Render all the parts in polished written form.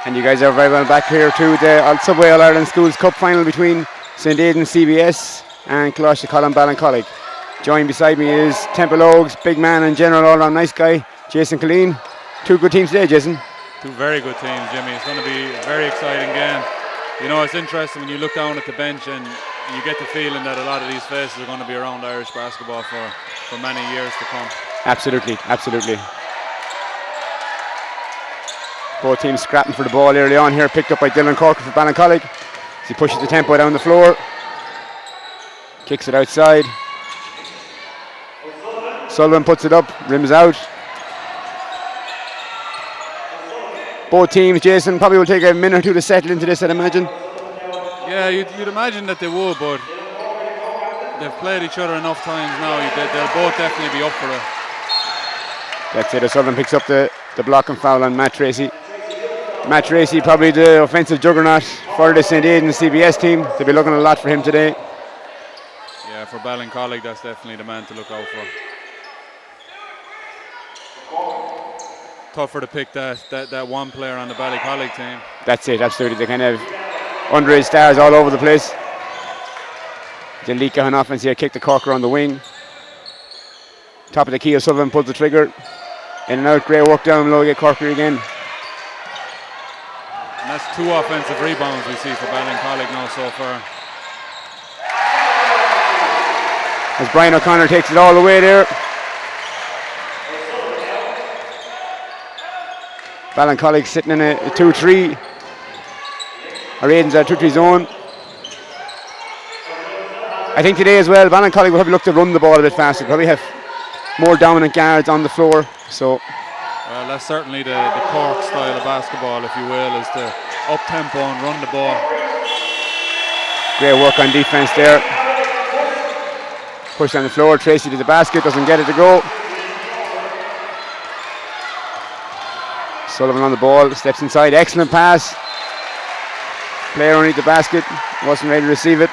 And you guys are very well back here to the Subway All-Ireland Schools Cup final between St. Aidans CBS and Colaiste Choilm Ballincollig. Joined beside me is Temple Oaks, big man and general all-round nice guy, Jason Colleen. Two good teams today, Jason. Two very good teams, Jimmy. It's going to be a very exciting game. You know, it's interesting when you look down at the bench and you get the feeling that a lot of these faces are going to be around Irish basketball for many years to come. Absolutely, absolutely. Both teams scrapping for the ball early on here, picked up by Dylan Corker for Ballincollig. As he pushes the tempo down the floor. Kicks it outside. Sullivan puts it up, rims out. Both teams, Jason, probably will take a minute or two to settle into this, I'd imagine. Yeah, you'd imagine that they would, but they've played each other enough times now. They'll both definitely be up for it. That's it. Sullivan picks up the block and foul on Matt Tracy. Matt Tracy, probably the offensive juggernaut for the St. Aidans CBS team. They'll be looking a lot for him today. Yeah, for Ballincollig, that's definitely the man to look out for. Tougher to pick that one player on the Ballincollig team. That's it, absolutely. They kind of underage stars all over the place. Jalika on offense here, kick the Corker on the wing. Top of the key, Sullivan pulls the trigger. In and out, great work down low, get Corker again. And that's 2 offensive rebounds we see for Ballincollig now so far. As Brian O'Connor takes it all the way there. Ballincollig sitting in a 2-3. Or Aidans are 2-3 zone. I think today as well, Ballincollig will probably look to run the ball a bit faster. Probably have more dominant guards on the floor. So, well, that's certainly the Cork style of basketball, if you will, is to up tempo and run the ball. Great work on defense there. Push down the floor, Tracy to the basket, doesn't get it to go. Sullivan on the ball, steps inside, excellent pass. Player underneath the basket, wasn't ready to receive it.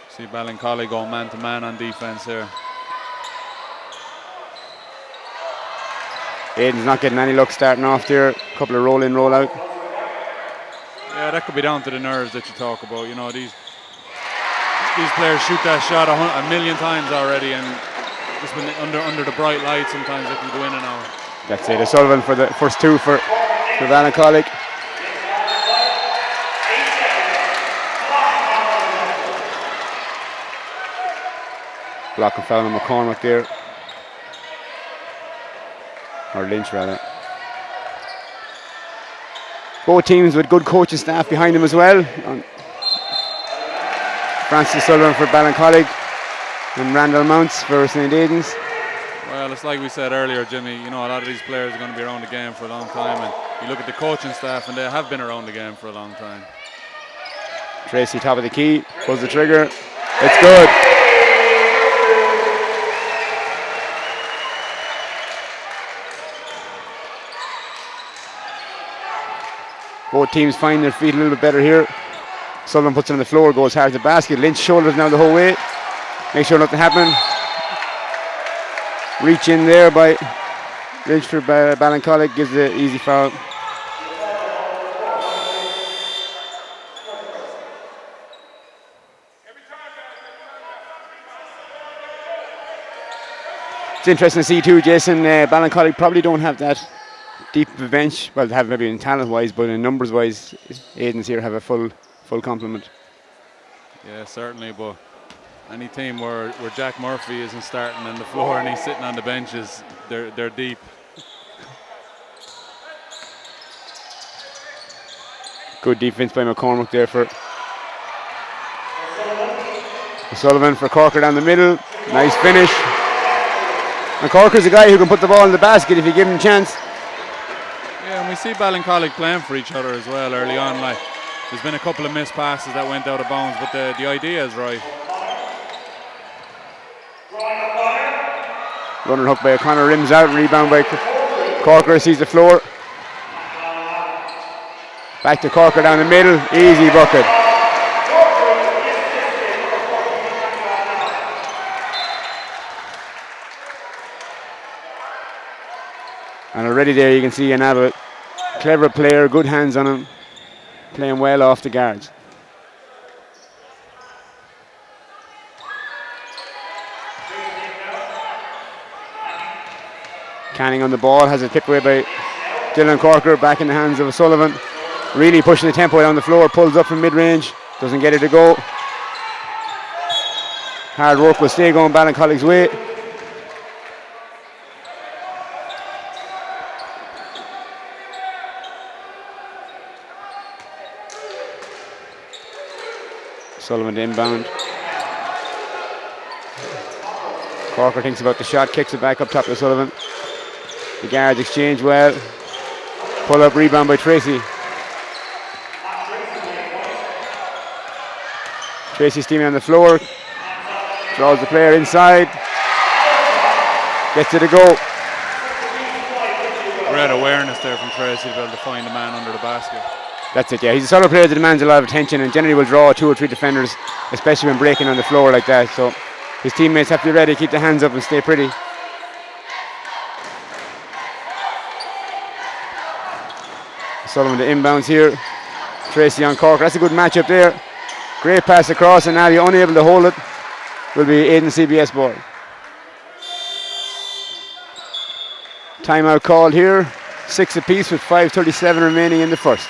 See Ballincollig going man to man on defense here. Aidan's not getting any luck starting off there. A couple of roll in, roll out. Yeah, that could be down to the nerves that you talk about. You know, these players shoot that shot a million times already, and just when under the bright light, sometimes they can go in and out. That's it. Sullivan for the first 2 for Ballincollig. Block and foul on McCormack there. Or Lynch rather. Both teams with good coaching staff behind them as well. Francis Sullivan for Ballincollig and Randall Mounts for St. Aidans. Well, it's like we said earlier, Jimmy, you know, a lot of these players are going to be around the game for a long time, and you look at the coaching staff and they have been around the game for a long time. Tracy, top of the key, pulls the trigger. It's good. Both teams find their feet a little bit better here. Sullivan puts it on the floor, goes hard to the basket. Lynch shoulders now the whole way. Make sure nothing happens. Reach in there by Lynch for Ballincollig, gives the easy foul. It's interesting to see too, Jason. Ballincollig probably don't have that deep of a bench. Well, they have maybe in talent-wise, but in numbers-wise, Aidans here have a full complement. Yeah, certainly, but any team where Jack Murphy isn't starting on the floor and he's sitting on the benches, they're deep. Good defense by McCormack there for Sullivan for Corker down the middle. Nice finish. And Corker's a guy who can put the ball in the basket if you give him a chance. Yeah, and we see Ballincollig playing for each other as well early on. Like, there's been a couple of missed passes that went out of bounds, but the idea is right. Running hook by O'Connor, rims out, rebound by Corker, sees the floor. Back to Corker down the middle, easy bucket. already there you can see an Abbott. Clever player, good hands on him, playing well off the guards. Canning on the ball, has it picked away by Dylan Corker, back in the hands of O'Sullivan. Really pushing the tempo down the floor, pulls up from mid-range, doesn't get it to go. Hard work will stay going Ballincollig's way. Sullivan to inbound. Corker thinks about the shot, kicks it back up top to Sullivan. The guards exchange well. Pull up rebound by Tracy. Tracy steaming on the floor. Draws the player inside. Gets it to go. Great awareness there from Tracy to be able to find the man under the basket. That's it, yeah. He's a solid player that demands a lot of attention and generally will draw 2 or 3 defenders, especially when breaking on the floor like that. So his teammates have to be ready, keep their hands up and stay pretty. Sullivan to inbounds here. Tracy on Corker. That's a good matchup there. Great pass across, and now you're unable to hold it. Will be Aidans CBS ball. Timeout called here. 6 apiece with 5:37 remaining in the first.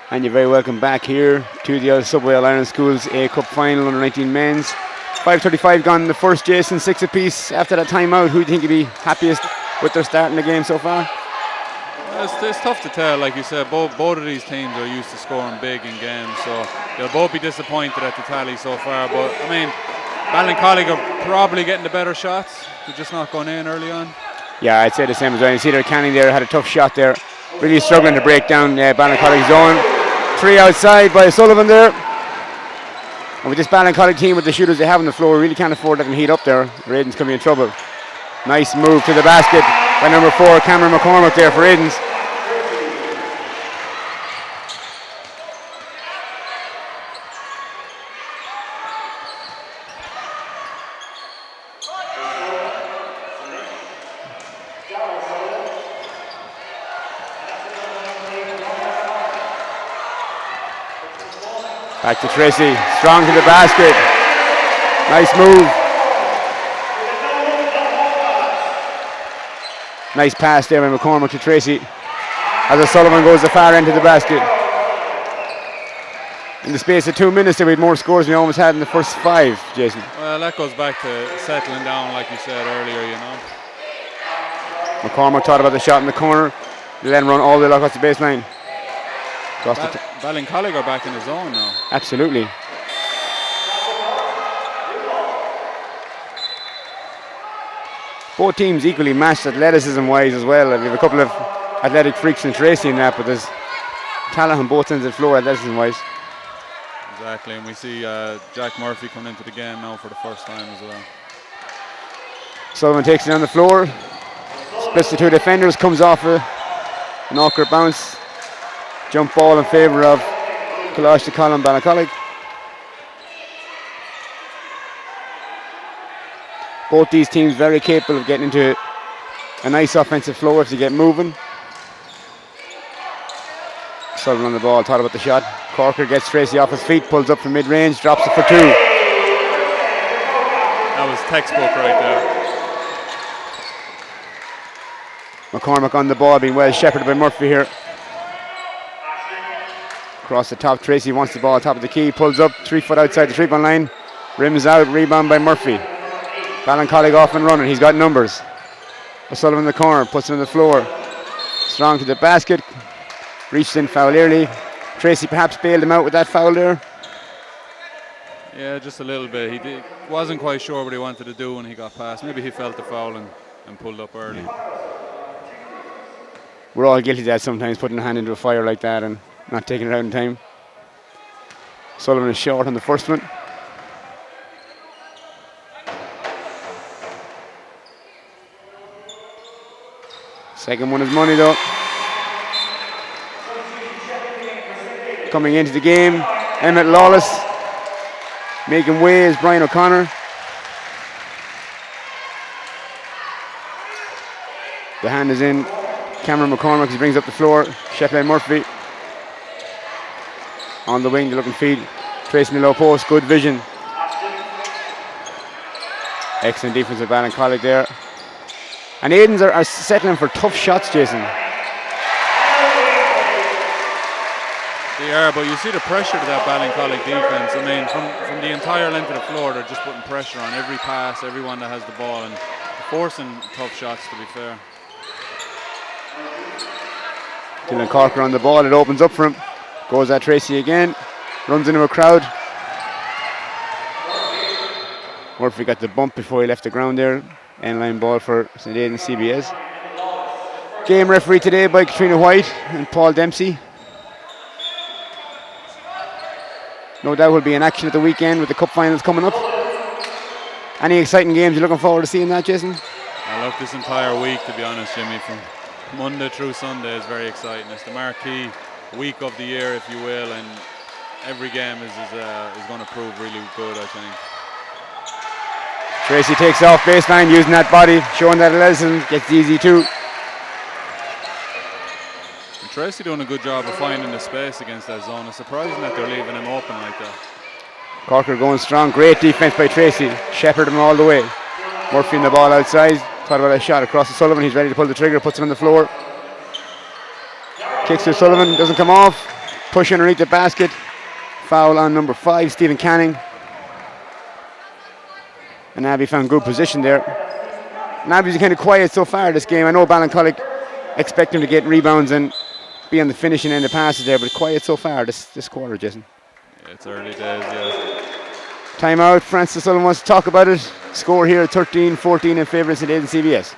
And you're very welcome back here to the Subway All-Ireland Schools A Cup Final under 19 men's. 5:35 gone in the first, Jason, 6 apiece. After that timeout, who do you think would be happiest with their start in the game so far? It's tough to tell, like you said, both of these teams are used to scoring big in games, so they'll both be disappointed at the tally so far. But I mean, Ballincollig are probably getting the better shots. They're just not going in early on. Yeah, I'd say the same as well. You see their Canning there had a tough shot there. Really struggling to break down Ballincollig's zone. 3 outside by Sullivan there. And with this Ballincollig team, with the shooters they have on the floor, really can't afford to let them heat up there. Aidans could be in trouble. Nice move to the basket by number 4, Cameron McCormick there for Aidans. Back to Tracy, strong to the basket. Nice move. Nice pass there by McCormick to Tracy. As O'Sullivan goes the far end to the basket. In the space of 2 minutes there we had more scores than we almost had in the first 5, Jason. Well, that goes back to settling down like you said earlier, you know. McCormick thought about the shot in the corner. They let him run all the way across the baseline. Ballincollig are back in the zone now. Absolutely. Both teams equally matched athleticism-wise as well. We have a couple of athletic freaks in Tracy and that, but there's talent on both ends of the floor athleticism-wise. Exactly, and we see Jack Murphy coming into the game now for the first time as well. Sullivan takes it on the floor, splits the 2 defenders, comes off an awkward bounce. Jump ball in favour of Colaiste Choilm Ballincollig. Both these teams very capable of getting into a nice offensive flow if they get moving. Sullivan on the ball, thought about the shot. Corker gets Tracy off his feet, pulls up from mid-range, drops it for 2. That was textbook right there. McCormick on the ball, being well shepherded by Murphy here. Across the top, Tracy wants the ball, top of the key, pulls up, 3 foot outside the 3-point line. Rims out, rebound by Murphy. Ballincollig off and running, he's got numbers. O'Sullivan in the corner, puts it on the floor. Strong to the basket, reached in foul early. Tracy perhaps bailed him out with that foul there. Yeah, just a little bit. Wasn't quite sure what he wanted to do when he got past. Maybe he felt the foul and pulled up early. Yeah. We're all guilty of that sometimes, putting a hand into a fire like that and not taking it out in time. Sullivan is short on the first one. Second one is money though. Coming into the game, Emmett Lawless. Making way is Brian O'Connor. The hand is in. Cameron McCormick, he brings up the floor. Shefflin Murphy. On the wing, the looking feed. Tracing the low post, good vision. Excellent defense of Ballincollig there. And Aidans are settling for tough shots, Jason. They are, but you see the pressure to that Ballincollig defence. I mean, from the entire length of the floor, they're just putting pressure on every pass, everyone that has the ball, and forcing tough shots, to be fair. Dylan Corker on the ball, it opens up for him. Goes at Tracy again, runs into a crowd. Murphy got the bump before he left the ground there. End line ball for St. Aidans CBS. Game referee today by Katrina White and Paul Dempsey. No doubt will be in action at the weekend with the cup finals coming up. Any exciting games you're looking forward to seeing that, Jason? I look this entire week, to be honest, Jimmy, from Monday through Sunday is very exciting. It's the marquee week of the year, if you will, and every game is going to prove really good, I think. Tracy takes off baseline, using that body, showing that Lesson gets easy too. And Tracy doing a good job of finding the space against that zone. It's surprising that they're leaving him open like that. Corker going strong, great defense by Tracy, shepherded him all the way. Murphy in the ball outside, thought about a shot across to Sullivan, he's ready to pull the trigger, puts it on the floor. Kicks to Sullivan, doesn't come off, push underneath the basket. Foul on number 5, Stephen Canning. And Abbey found good position there. And Abbey's kind of quiet so far this game. I know Ballincollig expect him to get rebounds and be on the finishing end of passes there, but quiet so far this quarter, Jason. Yeah, it's early days, yeah. Timeout, Francis Sullivan wants to talk about it. Score here 13-14 in favour of St. Aidans CBS.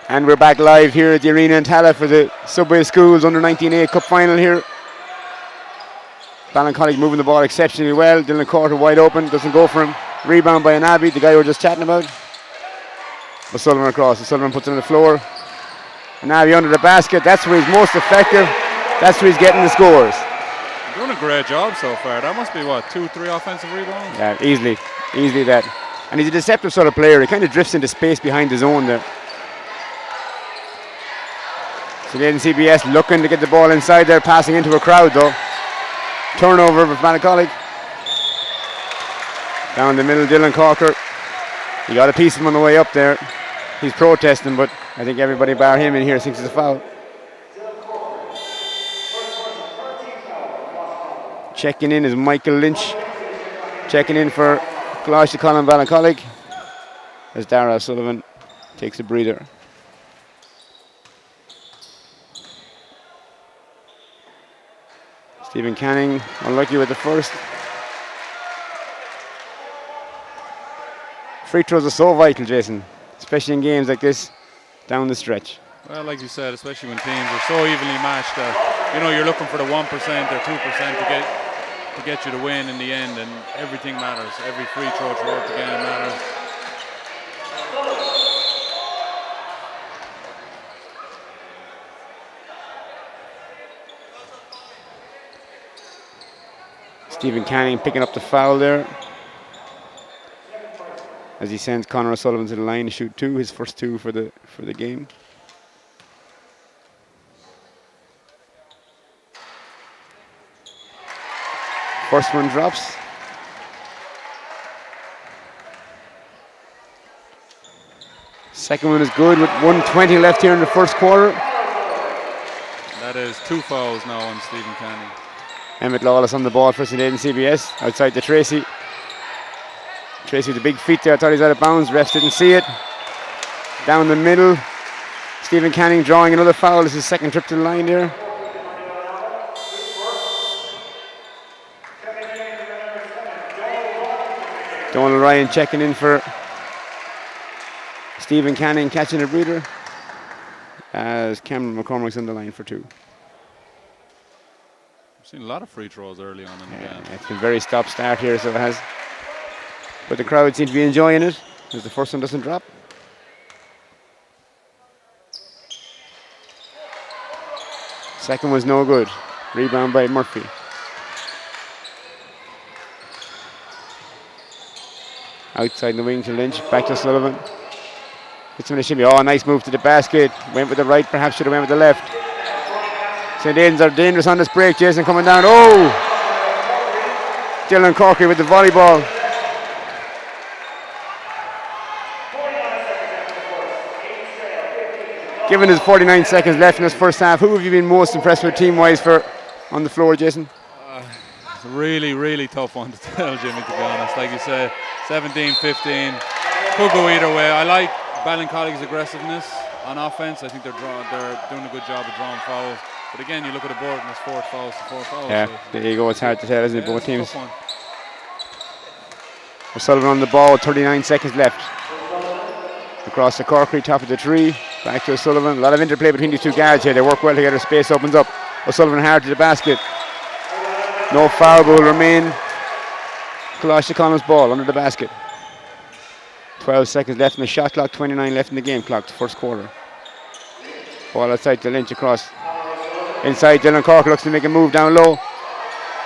And we're back live here at the arena in Tala for the Subway Schools under 19A Cup final here. Ballincollig moving the ball exceptionally well. Dylan Corker wide open, doesn't go for him. Rebound by Anabi, the guy we were just chatting about. O'Sullivan across. O'Sullivan puts it on the floor. Anabi under the basket. That's where he's most effective. That's where he's getting the scores. Doing a great job so far. That must be what, 2-3 offensive rebounds? Yeah, easily that. And he's a deceptive sort of player. He kind of drifts into space behind the zone there. So Aidans CBS looking to get the ball inside there, passing into a crowd though. Turnover with Ballincollig. Down the middle, Dylan Corker. He got a piece of him on the way up there. He's protesting, but I think everybody bar him in here thinks it's a foul. Checking in is Michael Lynch. Checking in for Colaiste Choilm Ballincollig as Dara Sullivan takes a breather. Stephen Canning unlucky with the first. Free throws are so vital, Jason, especially in games like this down the stretch. Well, like you said, especially when teams are so evenly matched that you're looking for the 1% or 2% to get you to win in the end, and everything matters. Every free throw throughout the game matters. Stephen Canning picking up the foul there as he sends Conor O'Sullivan to the line to shoot two, his first two for the game. First one drops. Second one is good with 1:20 left here in the first quarter. That is 2 fouls now on Stephen Canning. Emmett Lawless on the ball for St. Aidans CBS outside to Tracy. Tracy with a big feet there. I thought he was out of bounds. Refs didn't see it. Down the middle. Stephen Canning drawing another foul. This is his second trip to the line there. Donald Ryan checking in for Stephen Canning, catching a breather as Cameron McCormick's on the line for two. I've seen a lot of free throws early on in the game. It's been very stop-start here, so it has. But the crowd seems to be enjoying it as the first one doesn't drop. Second one's no good. Rebound by Murphy. Outside the wing to Lynch, back to Sullivan. Hits him in the shimmy. Oh, nice move to the basket. Went with the right, perhaps should have went with the left. St. Aidans are dangerous on this break. Jason coming down. Oh! Dylan Corky with the volleyball. Given his 49 seconds left in this first half, who have you been most impressed with team-wise for on the floor, Jason? It's a really, really tough one to tell, Jimmy, to be honest. Like you said, 17, 15. Could go either way. I like Ballincollig's aggressiveness on offense. I think they're doing a good job of drawing fouls. But again, you look at the board and it's 4 fouls to 4 fouls. Yeah, so there you go. It's hard to tell, isn't it, both it's a teams? tough one. O'Sullivan on the ball, 39 seconds left. Across the Corkery, top of the tree. Back to O'Sullivan. A lot of interplay between these two guards here. They work well together. Space opens up. O'Sullivan hard to the basket. No foul, but will remain Colaiste Choilm's ball under the basket. 12 seconds left in the shot clock, 29 left in the game clock, first quarter. Ball outside to Lynch across. Inside, Dylan Cork looks to make a move down low.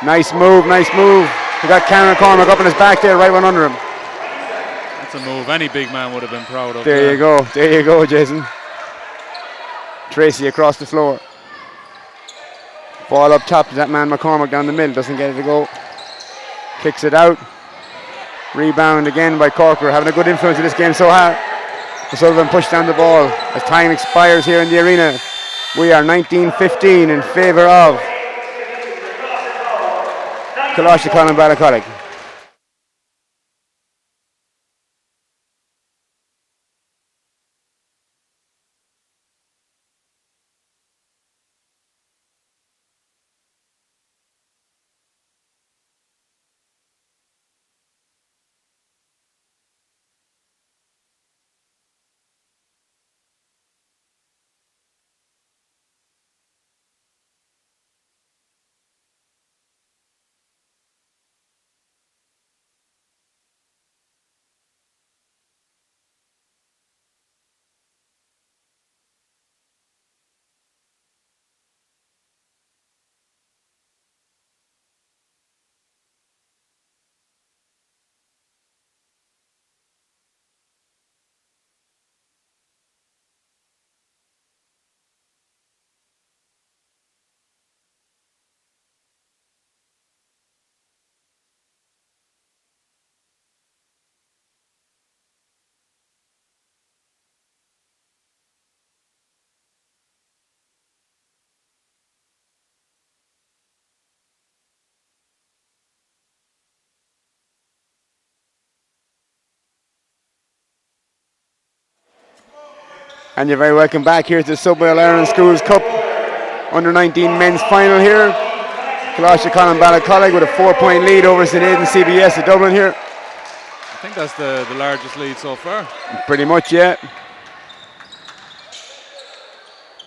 Nice move, nice move. He got Cameron McCormick up on his back there, right one under him. That's a move any big man would have been proud of. There you go, Jason. Tracy across the floor. Ball up top to that man McCormick down the middle, doesn't get it to go. Kicks it out. Rebound again by Corker, having a good influence in this game so far. O'Sullivan pushed down the ball as time expires here in the arena. We are 19-15 in favour of Colaiste Choilm Ballincollig. And you're very welcome back here to the Subway All-Ireland Schools Cup Under 19 men's final here. Colaiste Choilm Ballincollig with a 4-point lead over St. Aidans CBS of Dublin here. I think that's the largest lead so far. Pretty much, yeah.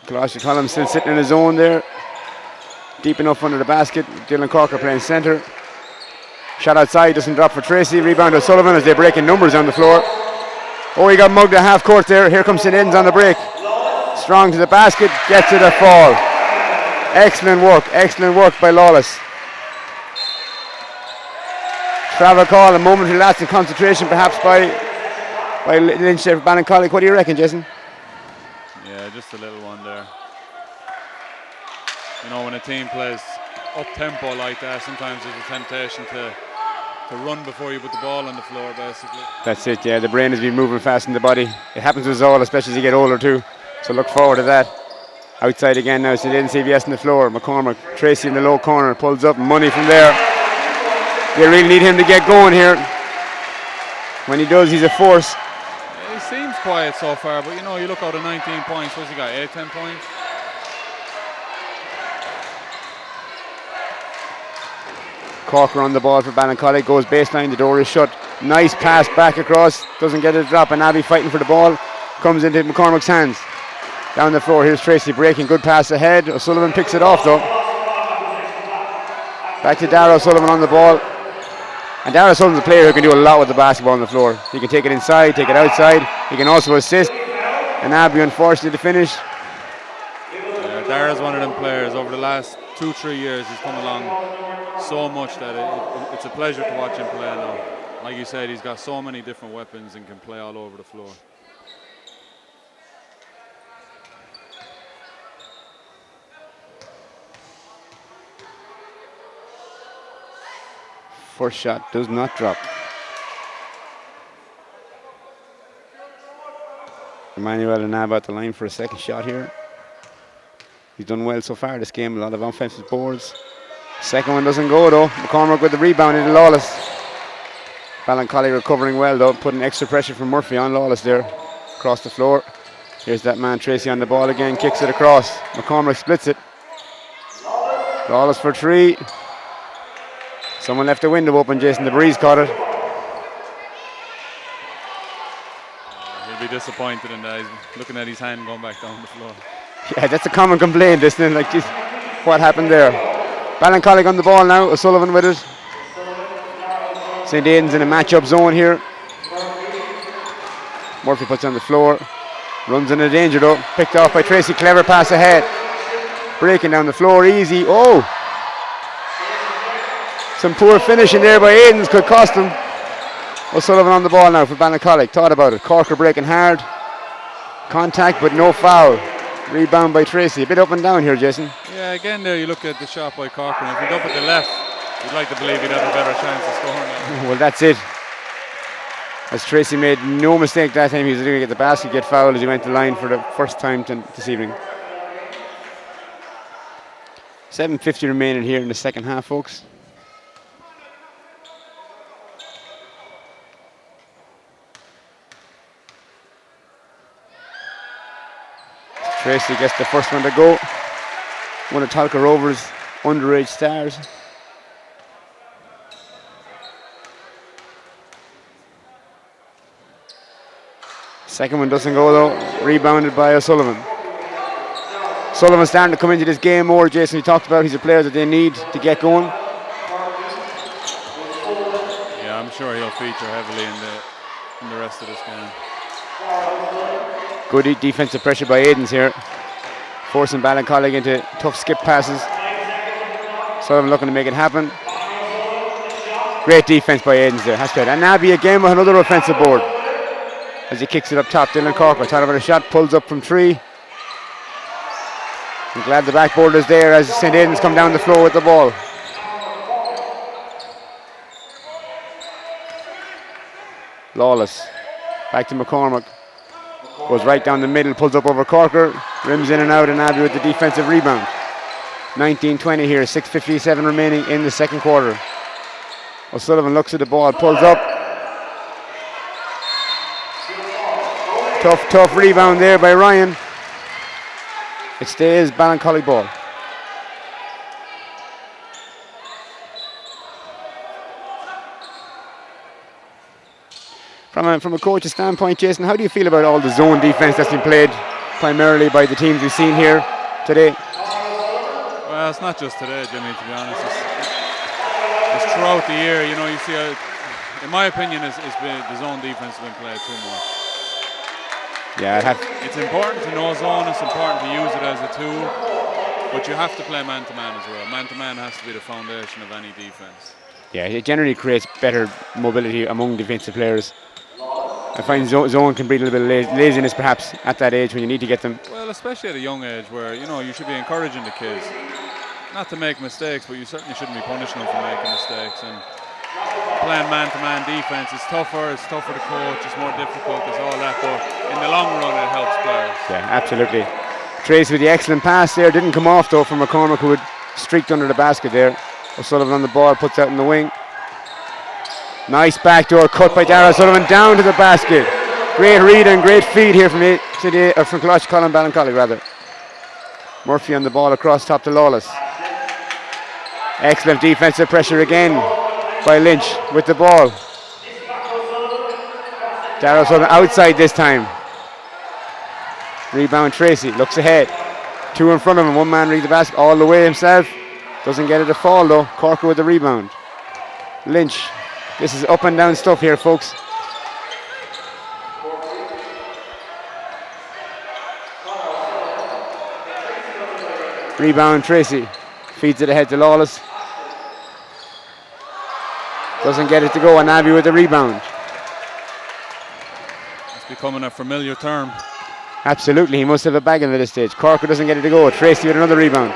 Colaiste Choilm still sitting in his zone there. Deep enough under the basket. Dylan Corker playing centre. Shot outside, doesn't drop for Tracy. Rebound to Sullivan as they're breaking numbers on the floor. Oh, he got mugged at half court there. Here comes St. Aidans on the break. Strong to the basket, gets it a fall. Excellent work by Lawless. Travel call, a momentary lapse in concentration perhaps by Lynch there for Ballincollig. What do you reckon, Jason? Yeah, just a little one there. You know, when a team plays up-tempo like that, sometimes there's a temptation to run before you put the ball on the floor, basically. That's it, yeah. The brain has been moving fast in the body. It happens to us all, especially as you get older too. So look forward to that. Outside again now, St. Aidans CBS on the floor. McCormick, Tracy in the low corner, pulls up money from there. They really need him to get going here. When he does, he's a force. Yeah, he seems quiet so far, but you know, you look out at 19 points, what's he got, 8-10 points? Corker on the ball for Ballincollig, goes baseline, the door is shut. Nice pass back across, doesn't get a drop, and Abbey fighting for the ball. Comes into McCormick's hands. Down the floor, here's Tracy breaking, good pass ahead. O'Sullivan picks it off though. Back to Darragh O'Sullivan on the ball. And Darragh O'Sullivan's a player who can do a lot with the basketball on the floor. He can take it inside, take it outside. He can also assist. And Abbey, unfortunately, to finish. Yeah, Darragh's one of them players. Over the last 2-3 years, he's come along so much that it's a pleasure to watch him play now. Like you said, he's got so many different weapons and can play all over the floor. First shot does not drop. Emmanuel Anab at the line for a second shot here. He's done well so far this game, a lot of offensive boards. Second one doesn't go though. McCormick with the rebound into Lawless. Ballincollig recovering well though, putting extra pressure from Murphy on Lawless there. Across the floor. Here's that man Tracy on the ball again, kicks it across. McCormick splits it. Lawless for three. Someone left the window open, Jason. The breeze caught it. He'll be disappointed in that. He's looking at his hand going back down the floor. Yeah, that's a common complaint, isn't it? Like, geez, what happened there? Ballincollig on the ball now. O'Sullivan with it. St. Aidans in a match-up zone here. Murphy puts it on the floor. Runs into danger though. Picked off by Tracy. Clever pass ahead. Breaking down the floor easy. Oh! Some poor finishing there by Aidans could cost him. O'Sullivan on the ball now for Ballincollig. Thought about it. Corker breaking hard. Contact but no foul. Rebound by Tracy. A bit up and down here, Jason. Yeah, again there you look at the shot by Corker. And if he'd up at the left, you'd like to believe he'd have a better chance of scoring it. Well, that's it. As Tracy made no mistake that time, he was going to get the basket, get fouled as he went to the line for the first time this evening. 7:50 remaining here in the second half, folks. Tracy gets the first one to go. One of Talca Rovers' underage stars. Second one doesn't go though. Rebounded by O'Sullivan. Sullivan starting to come into this game more. Jason, he talked about he's a player that they need to get going. Yeah, I'm sure he'll feature heavily in the rest of this game. Good defensive pressure by Aidans here. Forcing Ballincollig into tough skip passes. Sullivan looking to make it happen. Great defense by Aidans there. Has to be. And Abbey again with another offensive board. As he kicks it up top, Dylan Corker thought about a shot, pulls up from three. I'm glad the backboard is there as St. Aidans come down the floor with the ball. Lawless. Back to McCormick. Goes right down the middle, pulls up over Corker. Rims in and out, and Abbey with the defensive rebound. 19-20 here, 6:57 remaining in the second quarter. O'Sullivan looks at the ball, pulls up. Tough rebound there by Ryan. It stays Ballincollig ball. From a coach's standpoint, Jason, how do you feel about all the zone defense that's been played primarily by the teams we've seen here today? Well, it's not just today, Jimmy, to be honest. It's throughout the year. You know, you see, in my opinion, the zone defense has been played too much. Yeah, it's important to know zone. It's important to use it as a tool, but you have to play man-to-man as well. Man-to-man has to be the foundation of any defense. Yeah, it generally creates better mobility among defensive players. I find zone can breed a little bit of laziness perhaps at that age when you need to get them. Well, especially at a young age where, you know, you should be encouraging the kids not to make mistakes, but you certainly shouldn't be punishing them for making mistakes. And playing man-to-man defense is tougher. It's tougher to coach. It's more difficult. It's all that, but in the long run, it helps players. Yeah, absolutely. Trace with the excellent pass there. Didn't come off though from McCormick, who had streaked under the basket there. O'Sullivan on the ball, puts out in the wing. Nice backdoor cut by Darragh Sullivan down to the basket. Great read and great feed here from Colaiste Choilm Ballincollig rather. Murphy on the ball across top to Lawless. Excellent defensive pressure again by Lynch with the ball. Darragh Sullivan outside this time. Rebound Tracy, looks ahead. Two in front of him, one man read the basket all the way himself. Doesn't get it to fall though. Corker with the rebound. Lynch. This is up and down stuff here, folks. Rebound Tracy. Feeds it ahead to Lawless. Doesn't get it to go, and Abbey with the rebound. It's becoming a familiar term. Absolutely, he must have a bag in at this stage. Corker doesn't get it to go. Tracy with another rebound.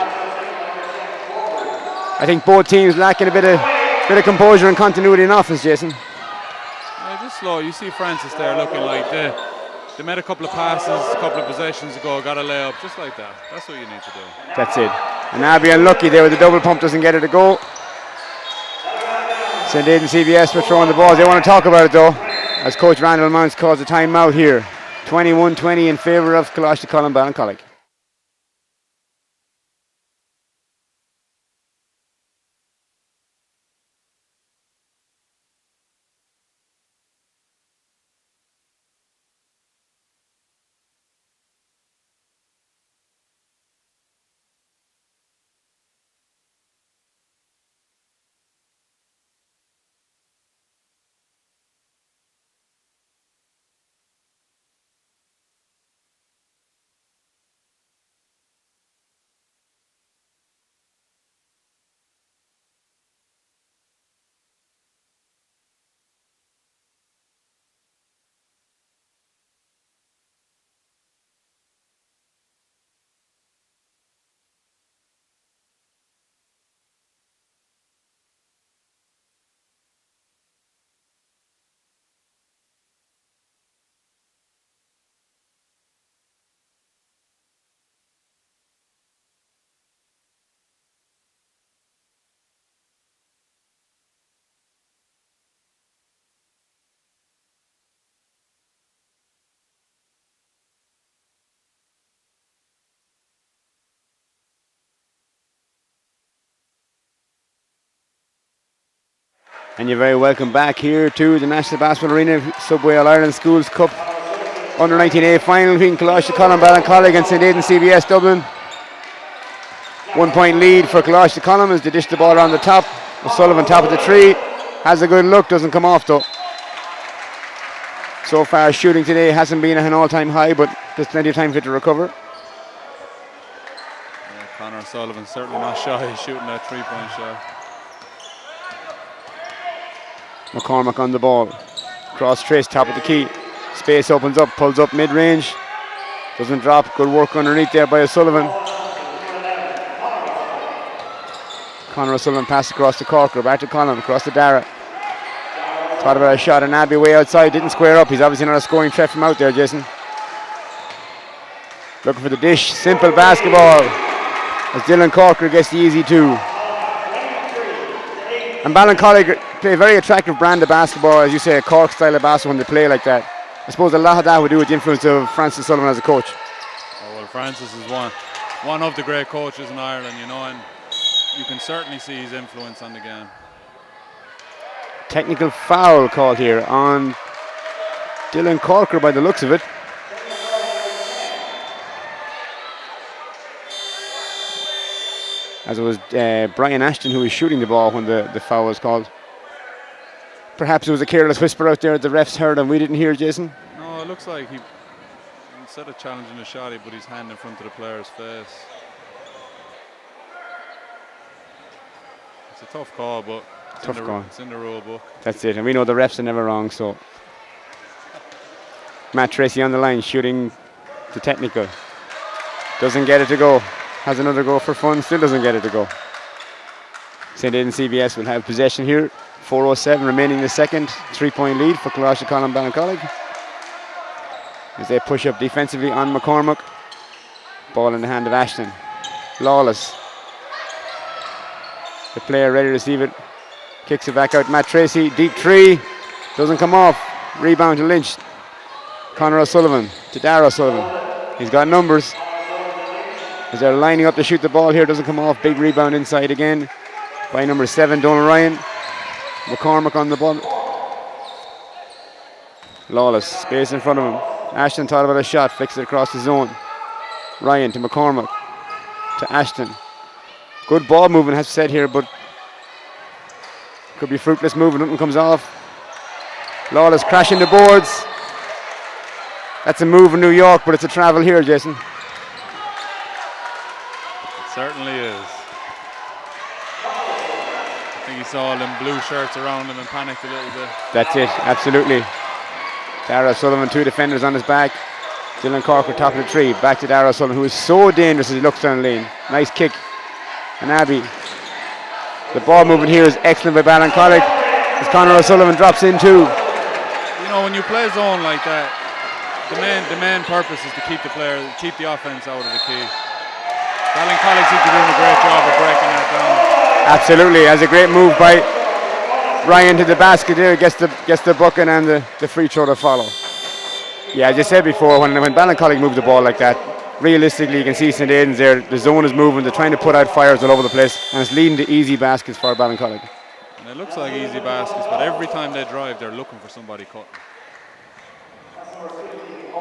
I think both teams lacking a bit of composure and continuity in offense, Jason. Yeah, just slow. You see Francis there looking like they made a couple of passes, a couple of possessions ago, got a layup, just like that. That's what you need to do. That's it. And Abbey unlucky there with the double pump, doesn't get it to go. St. Aidans CBS were throwing the balls. They want to talk about it though, as Coach Randall Mounts calls a timeout here. 21-20 in favour of Colaiste Choilm Ballincollig. And you're very welcome back here to the National Basketball Arena Subway All-Ireland Schools Cup Under 19A final between Colaiste Choilm Ballincollig and St. Aidans CBS Dublin. 1 point lead for Colaiste Choilm as they dish the ball around the top. O'Sullivan top of the tree. Has a good look, doesn't come off though. So far shooting today hasn't been at an all-time high, but there's plenty of time for it to recover. Yeah, Conor O'Sullivan certainly not shy. He's shooting that 3-point shot. McCormick on the ball. Cross trace, top of the key. Space opens up, pulls up mid-range. Doesn't drop. Good work underneath there by O'Sullivan. Conor O'Sullivan pass across to Corker. Back to Choilm, across to Darragh. Thought about a shot and Abbey way outside. Didn't square up. He's obviously not a scoring threat from out there, Jason. Looking for the dish. Simple basketball. As Dylan Corker gets the easy two. And Ballincollig play a very attractive brand of basketball, as you say, a Cork style of basketball when they play like that. I suppose a lot of that would do with the influence of Francis Sullivan as a coach. Oh, well, Francis is one of the great coaches in Ireland, you know, and you can certainly see his influence on the game. Technical foul called here on Dylan Corker by the looks of it. As it was Brian Ashton who was shooting the ball when the foul was called. Perhaps it was a careless whisper out there the refs heard and we didn't hear, Jason? No, it looks like he, instead of challenging the shot, he put his hand in front of the player's face. It's a tough call, but it's in the rule book. That's it, and we know the refs are never wrong, so. Matt Tracy on the line, shooting the technical. Doesn't get it to go. Has another go for fun, still doesn't get it to go. St. Aidans CBS will have possession here. 4:07 remaining in the second. 3-point lead for Colaiste Choilm Ballincollig. As they push up defensively on McCormack. Ball in the hand of Ashton. Lawless. The player ready to receive it. Kicks it back out. Matt Tracy, deep three. Doesn't come off. Rebound to Lynch. Conor O'Sullivan to Dara O'Sullivan. He's got numbers. As they're lining up to shoot the ball here, doesn't come off. Big rebound inside again by number 7, Donal Ryan. McCormack on the ball. Lawless, space in front of him. Ashton thought about a shot, flicks it across the zone. Ryan to McCormack to Ashton. Good ball movement, has said here, but could be fruitless movement. Nothing comes off. Lawless crashing the boards. That's a move in New York, but it's a travel here, Jason. It certainly is. I think he saw all them blue shirts around him and panicked a little bit. That's it, absolutely. Dara Sullivan, 2 defenders on his back. Dylan Corker top of the tree. Back to Dara Sullivan, who is so dangerous as he looks down the lane. Nice kick. And Abbey. The ball movement here is excellent by Ballincollig. As Conor O'Sullivan drops in too. You know, when you play zone like that, the main purpose is to keep the offense out of the key. Ballincollig seems to be doing a great job of breaking that down. Absolutely, has a great move by Ryan to the basket there, gets the bucket and the free throw to follow. Yeah, as I said before, when Ballincollig move the ball like that, realistically you can see St. Aidans there, the zone is moving, they're trying to put out fires all over the place, and it's leading to easy baskets for Ballincollig. And it looks like easy baskets, but every time they drive, they're looking for somebody cutting.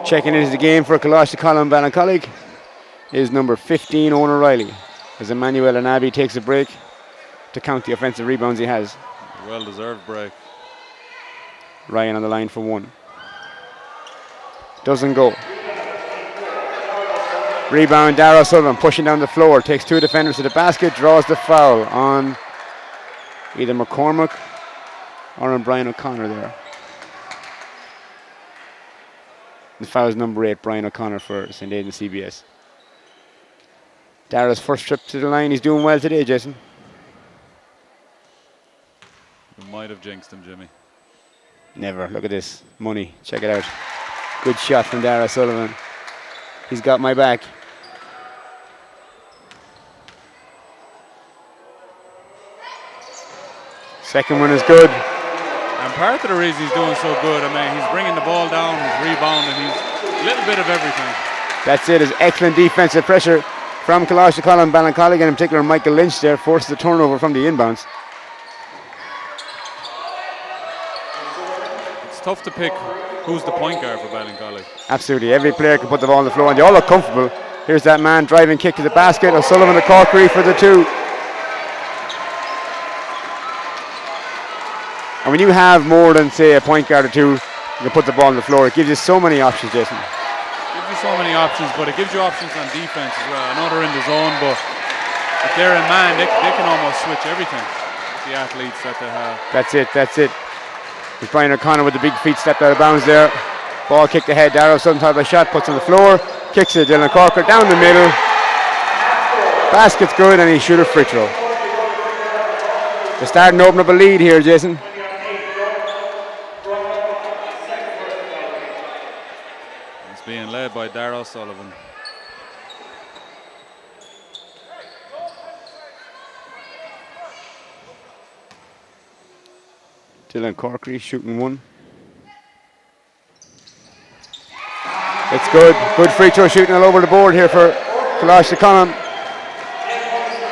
Checking into the game for Colaiste Choilm Ballincollig is number 15, Owen O'Reilly, as Emmanuel and Abbey takes a break to count the offensive rebounds he has. Well-deserved break. Ryan on the line for 1. Doesn't go. Rebound, Dara Sullivan pushing down the floor, takes 2 defenders to the basket, draws the foul on either McCormack or on Brian O'Connor there. The foul is number 8, Brian O'Connor for St. Aidans CBS. Dara's first trip to the line, he's doing well today, Jason. You might have jinxed him, Jimmy. Never. Look at this. Money. Check it out. Good shot from Dara Sullivan. He's got my back. Second one is good. And part of the reason he's doing so good, I mean, he's bringing the ball down, he's rebounding, he's a little bit of everything. That's it. Is excellent defensive pressure from Colaiste Choilm Ballincollig, and in particular Michael Lynch there forces the turnover from the inbounds. It's tough to pick who's the point guard for Ballincollig. Absolutely. Every player can put the ball on the floor, and they all look comfortable. Here's that man driving kick to the basket. O'Sullivan to Corkery for the 2. And when you have more than, say, a point guard or 2, you can put the ball on the floor. It gives you so many options, Jason. It gives you so many options, but it gives you options on defense as well. I know they're in the zone, but if they're in man, they can almost switch everything with the athletes that they have. That's it, that's it. There's Brian O'Connor with the big feet stepped out of bounds there. Ball kicked ahead. Darrow some type of shot, puts on the floor, kicks it. Dylan Corker down the middle. Basket's good, and he shoot a free throw. They're starting to open up a lead here, Jason. It's being led by Darragh Sullivan. Dylan Corkery shooting 1. It's good. Good free throw shooting all over the board here for Colaiste Choilm.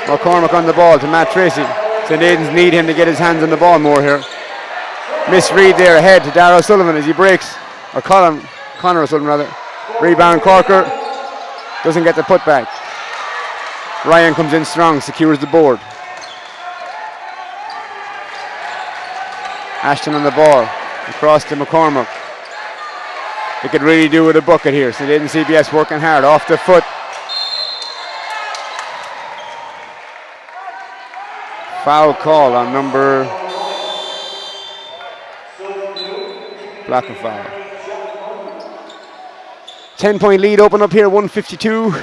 McCormick on the ball to Matt Tracy. St. Aidan's need him to get his hands on the ball more here. Misread there ahead to Darragh O'Sullivan as he breaks. Or Connor O'Sullivan rather. Rebound Corker. Doesn't get the putback. Ryan comes in strong, secures the board. Ashton on the ball. Across to McCormick. They could really do with a bucket here. St. Aidan CBS working hard. Off the foot. Foul call on number... Blocking foul. 10-point lead open up here, 152.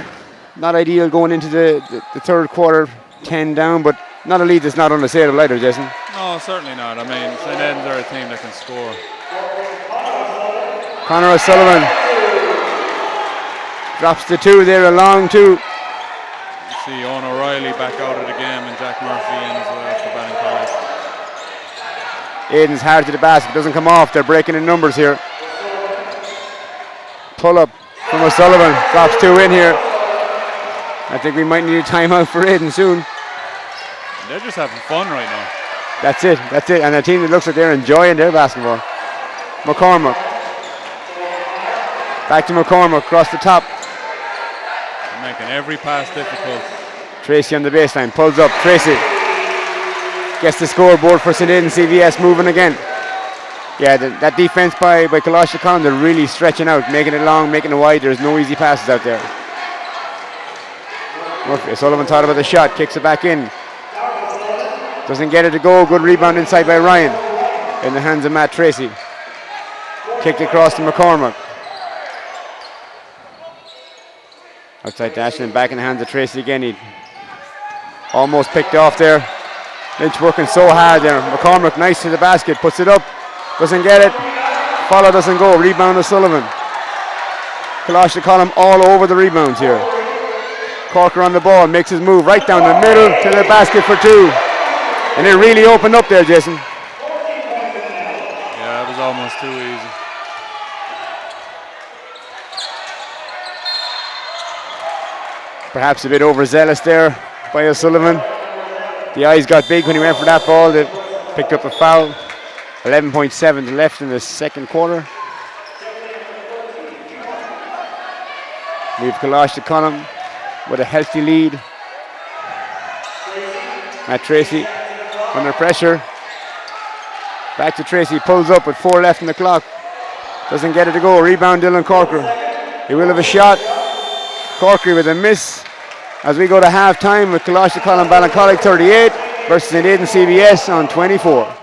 Not ideal going into the third quarter, 10 down, but not a lead that's not unassailable either, Jason. No, certainly not. I mean, St. Aidan's are a team that can score. Connor O'Sullivan drops the two there, a long two. You see Owen O'Reilly back out of the game and Jack Murphy in as well for Ballincollig. Aidan's hard to the basket, doesn't come off. They're breaking in numbers here. Pull up from O'Sullivan, drops two in here. I think we might need a timeout for Aidan soon. They're just having fun right now. That's it. And a team that looks like they're enjoying their basketball. McCormick. Back to McCormick, across the top. They're making every pass difficult. Tracy on the baseline, pulls up. Tracy gets the scoreboard for St. Aidan CVS moving again. Yeah, that defense by Colaiste Choilm, they're really stretching out, making it long, making it wide. There's no easy passes out there. Murphy, Sullivan thought about the shot, kicks it back in. Doesn't get it to go. Good rebound inside by Ryan. In the hands of Matt Tracy. Kicked across to McCormick. Outside to Ashton, back in the hands of Tracy again. He almost picked off there. Lynch working so hard there. McCormick nice to the basket, puts it up. Doesn't get it. Follow doesn't go. Rebound O'Sullivan. Colaiste Choilm all over the rebounds here. Corker on the ball, makes his move right down the middle to the basket for two. And it really opened up there, Jason. Yeah, that was almost too easy. Perhaps a bit overzealous there by O'Sullivan. The eyes got big when he went for that ball. They picked up a foul. 11.7 left in the second quarter. We have Colaiste Choilm with a healthy lead. Matt Tracy under pressure. Back to Tracy, pulls up with 4 left in the clock. Doesn't get it to go. Rebound Dylan Corker. He will have a shot. Corker with a miss. As we go to half time with Colaiste Choilm Ballincollig 38 versus St. Aidan CBS on 24.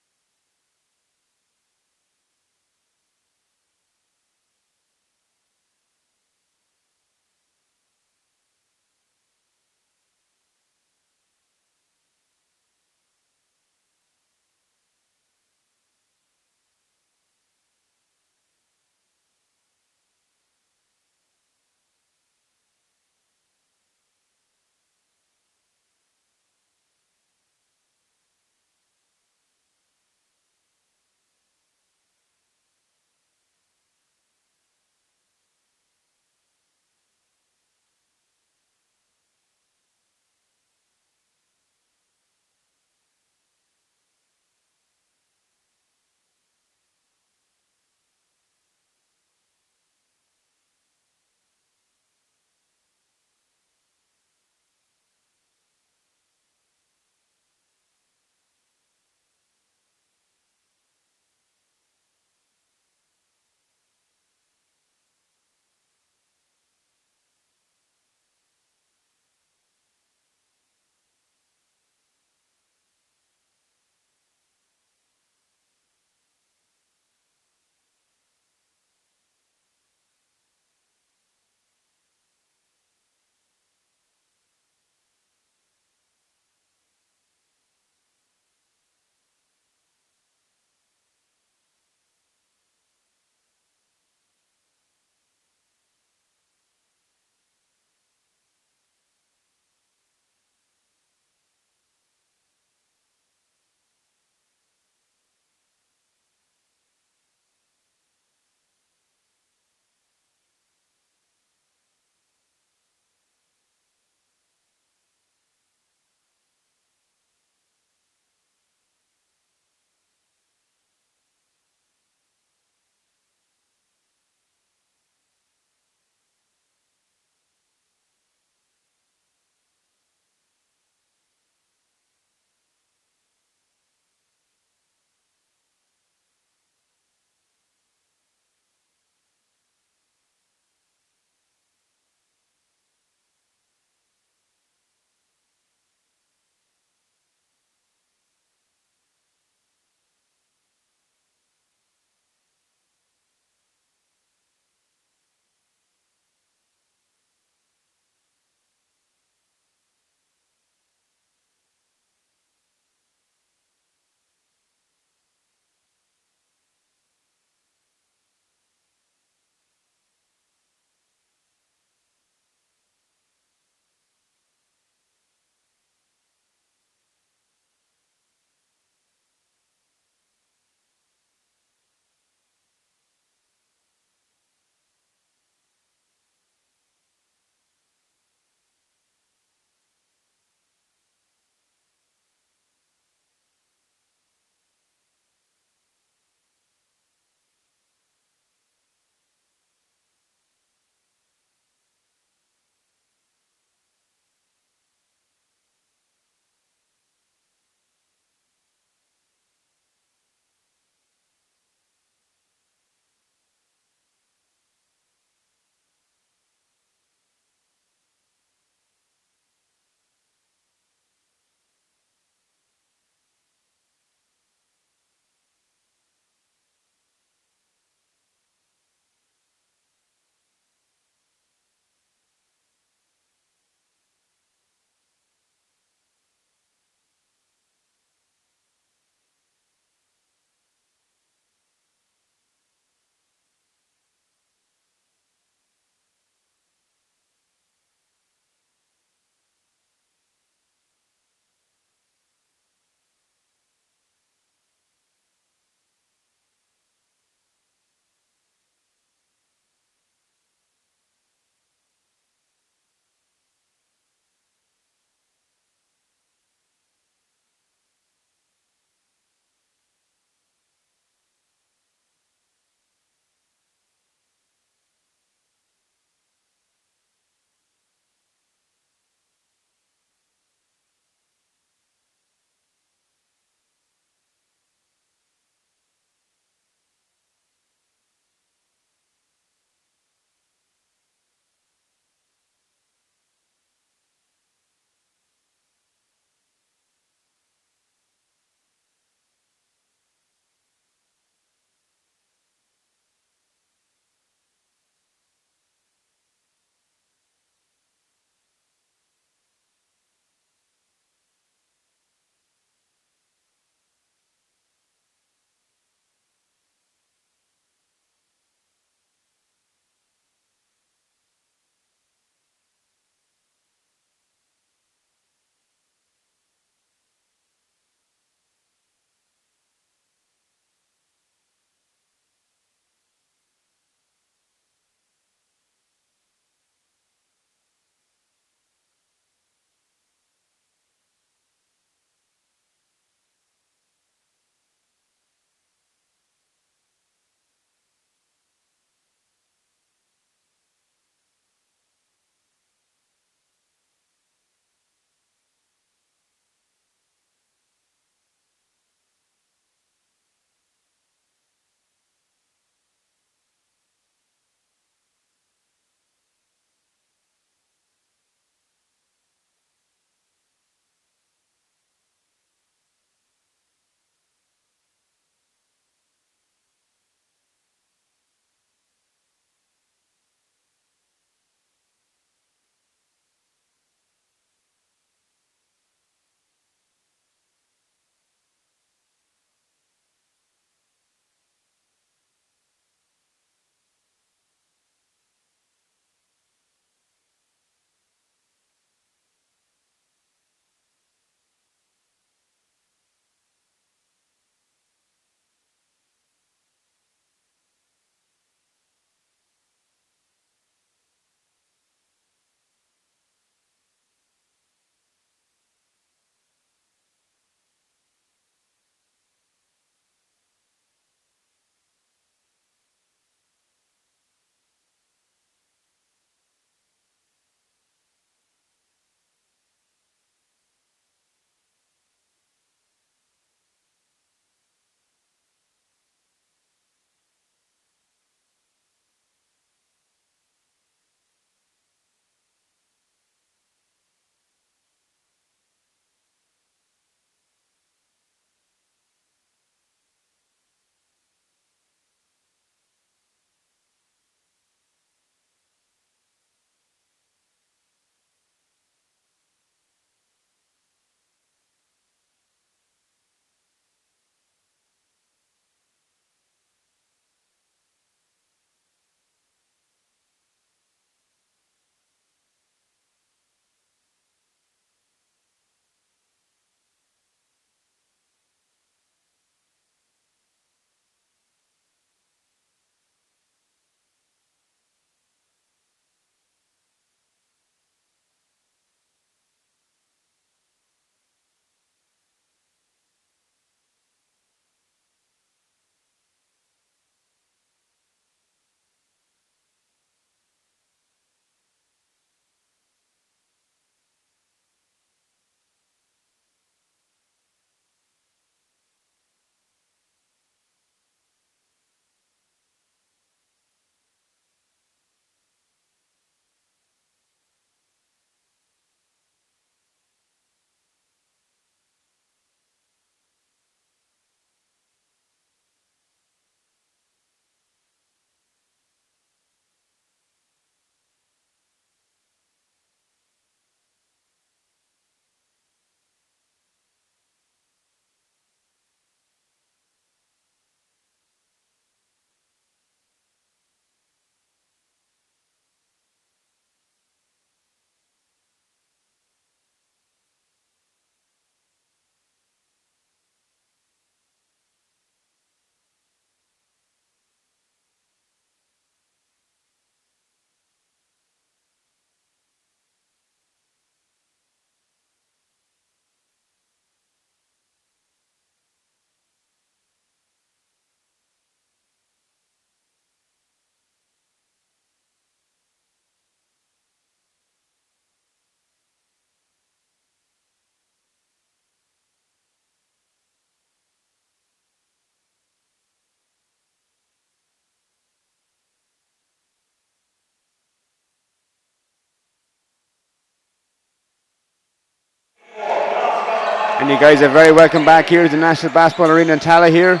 And you guys are very welcome back here to the National Basketball Arena in Tala here.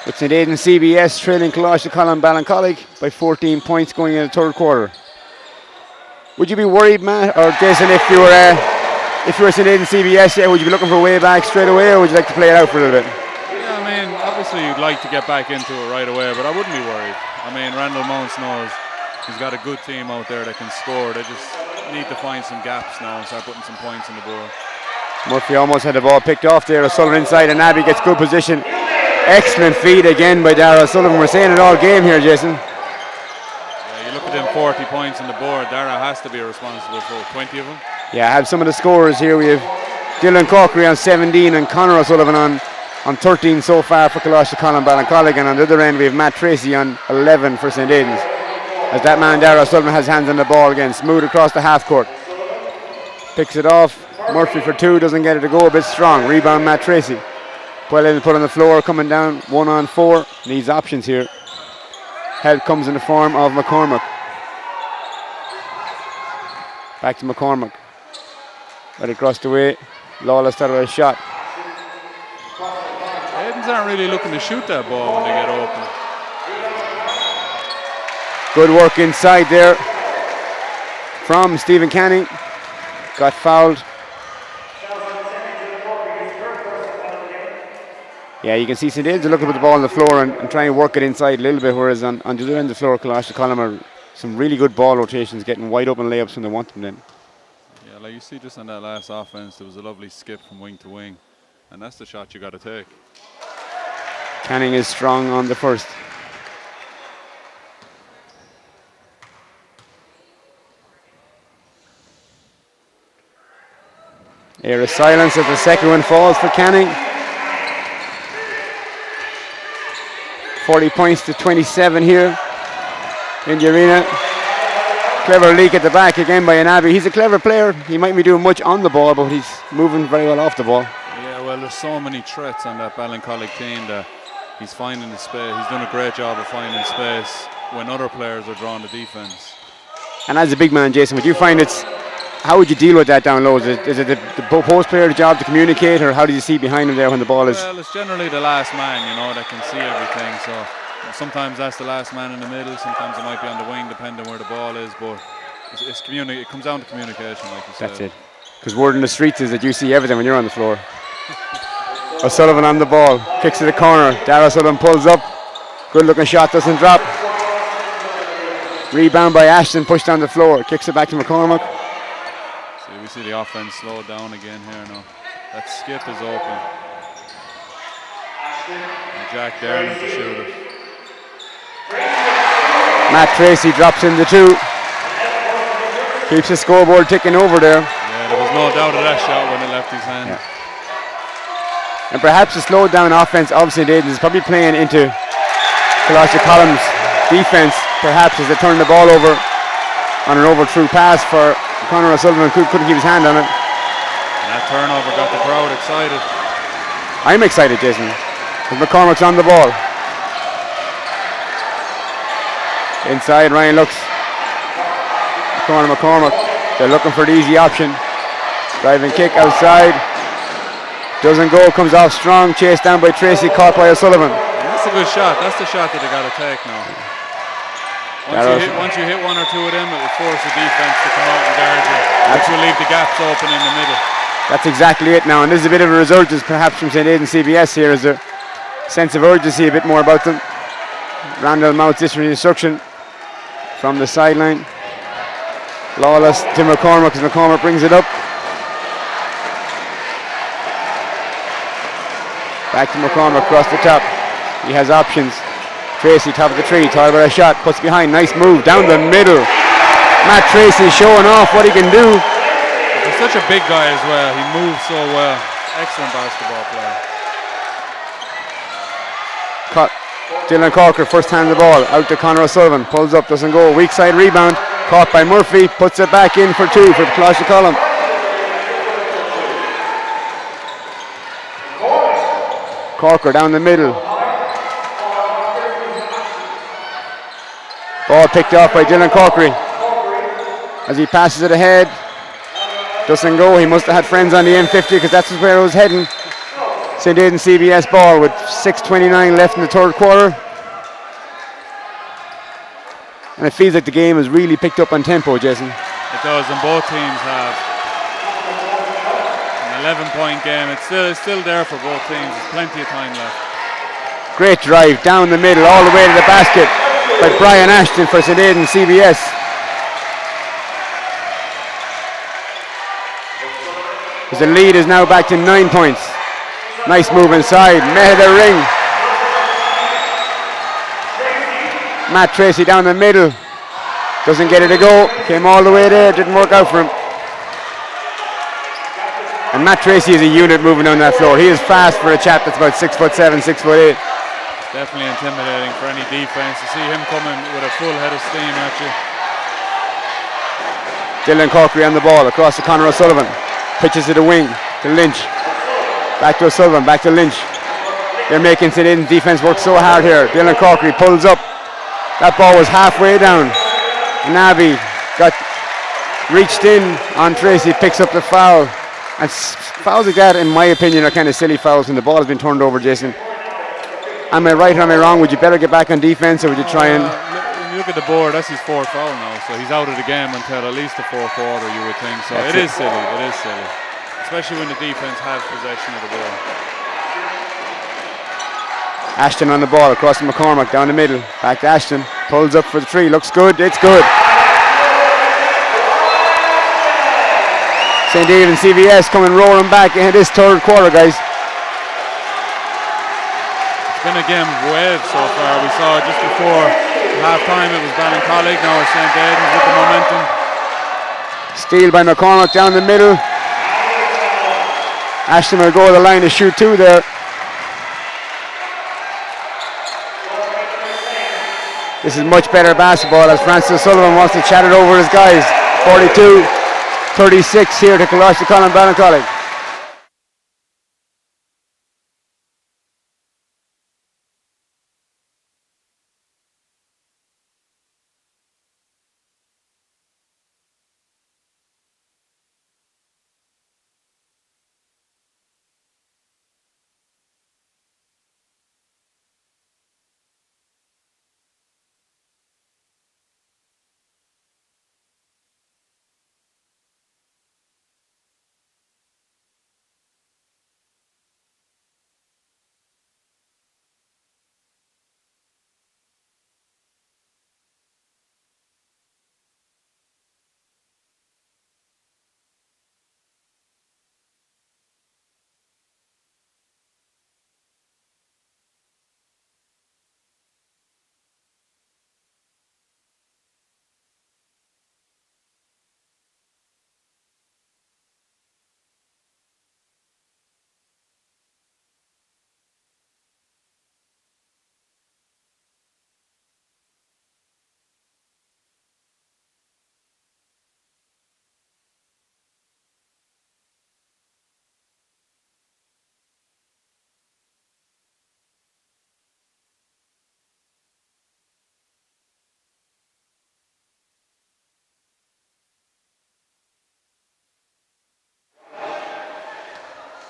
With St. Aidans CBS trailing Colaiste Choilm Ballincollig by 14 points going in the third quarter. Would you be worried, Matt or Jason, if you were St. Aidans CBS, would you be looking for a way back straight away, or would you like to play it out for a little bit? Yeah, I mean, obviously you'd like to get back into it right away, but I wouldn't be worried. I mean, Randall Mounts knows he's got a good team out there that can score. They just need to find some gaps now and start putting some points on the board. Murphy almost had the ball picked off there. O'Sullivan inside, and Abbey gets good position. Excellent feed again by Dara O'Sullivan. We're saying it all game here, Jason. Yeah, you look at them 40 points on the board. Dara has to be responsible for 20 of them. Yeah, I have some of the scorers here. We have Dylan Corkery on 17 and Conor O'Sullivan on 13 so far for Colaiste Choilm Ballincollig, and on the other end we have Matt Tracy on 11 for St. Aidans. As that man Dara O'Sullivan has hands on the ball again, smooth across the half court. Picks it off. Murphy for two, doesn't get it to go, a bit strong. Rebound Matt Tracy. Well in, put on the floor, coming down 1 on 4. Needs options here. Help comes in the form of McCormack. Back to McCormack. Right across the way. Lawless started with a shot. Aidans aren't really looking to shoot that ball when they get open. Good work inside there from Stephen Canning. Got fouled. Yeah, you can see St. Aidans are looking to put the ball on the floor and try and work it inside a little bit, whereas on the other end of the floor, Colaiste Choilm are some really good ball rotations, getting wide open layups when they want them then. Yeah, like you see just on that last offense, there was a lovely skip from wing to wing, and that's the shot you got to take. Canning is strong on the first. Air of silence as the second one falls for Canning. 40 points to 27 here in the arena. Clever leak at the back again by Anabi. He's a clever player. He mightn't be doing much on the ball, but he's moving very well off the ball. Yeah, well, there's so many threats on that Ballincollig team that he's finding the space. He's done a great job of finding space when other players are drawing the defense. And as a big man, Jason, would you find how would you deal with that down low? Is it the post player's job to communicate, or how do you see behind him there when the ball is? Well, it's generally the last man, that can see everything. So sometimes that's the last man in the middle. Sometimes it might be on the wing, depending where the ball is. But it comes down to communication, like you said. That's it. Because word in the streets is that you see everything when you're on the floor. O'Sullivan on the ball, kicks to the corner. Dara O'Sullivan pulls up. Good looking shot, doesn't drop. Rebound by Ashton, pushed down the floor. Kicks it back to McCormack. We see the offense slow down again here now. That skip is open. And Jack Dernan to shoot it. Matt Tracy drops in the two. Keeps the scoreboard ticking over there. Yeah, there was no doubt of that shot when it left his hand. Yeah. And perhaps the slowed down offense of St. Aidans is probably playing into Colaiste Choilm's defense, perhaps, as they turn the ball over on an overthrough pass for Conor O'Sullivan. Couldn't keep his hand on it. And that turnover got the crowd excited. I'm excited, Jason, because McCormack's on the ball. Inside, Ryan looks. McCormack. They're looking for the easy option. Driving kick outside. Doesn't go, comes off strong. Chased down by Tracy, caught by O'Sullivan. And that's a good shot. That's the shot that they got to take now. Once you hit one or two of them, it will force the defense to come out and guard you, which will leave the gaps open in the middle. That's exactly it now, and this is a bit of a resurgence perhaps from St. Aidans CBS here, as a sense of urgency a bit more about them. Randall Mounts issuing instruction from the sideline. Lawless to McCormack as McCormack brings it up. Back to McCormack across the top. He has options. Tracy, top of the tree, thought about a shot, puts behind, nice move down the middle. Matt Tracy showing off what he can do. He's such a big guy as well. He moves so well. Excellent basketball player. Cut. Dylan Corker, first hand of the ball, out to Conor O'Sullivan, pulls up, doesn't go, weak side rebound, caught by Murphy, puts it back in for two for Colaiste Choilm. Corker down the middle. Ball picked off by Dylan Corkery as he passes it ahead. Doesn't go. He must have had friends on the M50 because that's where it was heading. St. Aidans CBS ball with 6:29 left in the third quarter. And it feels like the game has really picked up on tempo, Jason. It does, and both teams have. An 11-point game. It's still there for both teams. There's plenty of time left. Great drive down the middle, all the way to the basket by Brian Ashton for St. Aidans CBS. The lead is now back to 9 points. Nice move inside. Mehdi ring. Matt Tracy down the middle. Doesn't get it to go. Came all the way there. Didn't work out for him. And Matt Tracy is a unit moving down that floor. He is fast for a chap that's about 6'7", 6'8". Definitely intimidating for any defense to see him coming with a full head of steam at you. Dylan Corkery on the ball across to Conor O'Sullivan. Pitches to the wing to Lynch. Back to O'Sullivan, back to Lynch. They're making St. Aidans defense work so hard here. Dylan Corkery pulls up. That ball was halfway down. Navi got reached in on Tracy, picks up the foul. And fouls like that, in my opinion, are kind of silly fouls when the ball has been turned over, Jason. Am I right or am I wrong? Would you better get back on defense or would you try and... When you look at the board, that's his fourth foul now, so he's out of the game until at least the fourth quarter, you would think. So it is silly, especially when the defense has possession of the ball. Ashton on the ball across to McCormack down the middle. Back to Ashton, pulls up for the three, looks good, it's good. St. Aidans CBS coming roaring back in this third quarter, guys. It's been a game of waves so far. We saw just before half-time it was Ballincollig, now it's St. Aidans with the momentum. Steal by McCormack down the middle. Ashton will go to the line to shoot two there. This is much better basketball as Francis Sullivan wants to chat it over his guys. 42-36 here to Colaiste Choilm Ballincollig.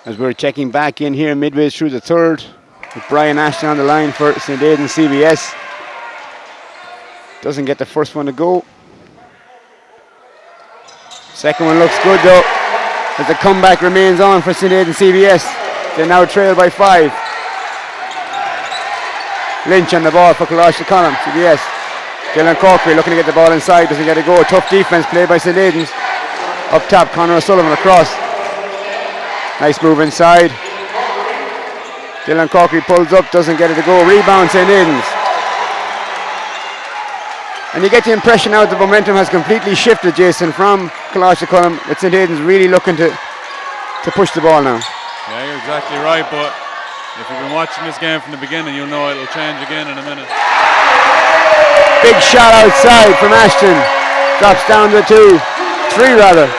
As we're checking back in here midway through the third, with Brian Ashton on the line for St. Aidans CBS. Doesn't get the first one to go. Second one looks good though, as the comeback remains on for St. Aidans CBS. They now trail by 5. Lynch on the ball for Colaiste Choilm CBS. Dylan Corkery looking to get the ball inside, doesn't get it go. Tough defense played by St. Aidans. Up top, Conor O'Sullivan across. Nice move inside. Dylan Corkery pulls up, doesn't get it to go. Rebound St. Aidans. And you get the impression now that the momentum has completely shifted, Jason, from Colaiste Choilm, with St. Aidans really looking to push the ball now. Yeah, you're exactly right, but if you've been watching this game from the beginning, you'll know it'll change again in a minute. Big shot outside from Ashton. Drops down to 3 rather.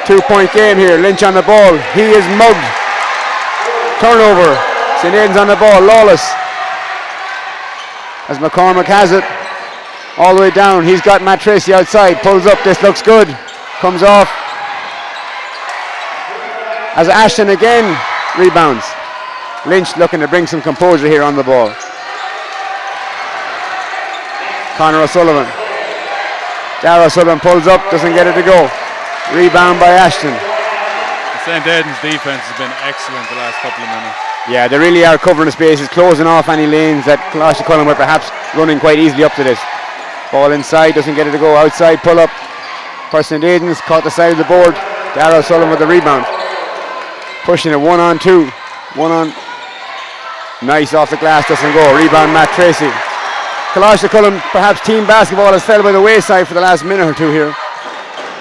2-point game here. Lynch on the ball. He is mugged. Turnover. St. Aidans on the ball. Lawless. As McCormack has it. All the way down. He's got Matt Tracy outside. Pulls up. This looks good. Comes off. As Ashton again rebounds. Lynch looking to bring some composure here on the ball. Conor O'Sullivan. Darragh O'Sullivan pulls up, doesn't get it to go. Rebound by Ashton. St. Aidans' defense has been excellent the last couple of minutes. Yeah, they really are covering the spaces, closing off any lanes that Colaiste Choilm were perhaps running quite easily up to this. Ball inside, doesn't get it to go. Outside pull up for St. Aidans, caught the side of the board. Darragh O'Sullivan with the rebound. Pushing it 1-on-2. 1-on. Nice off the glass, doesn't go. Rebound Matt Tracy. Colaiste Choilm, perhaps team basketball has fell by the wayside for the last minute or two here.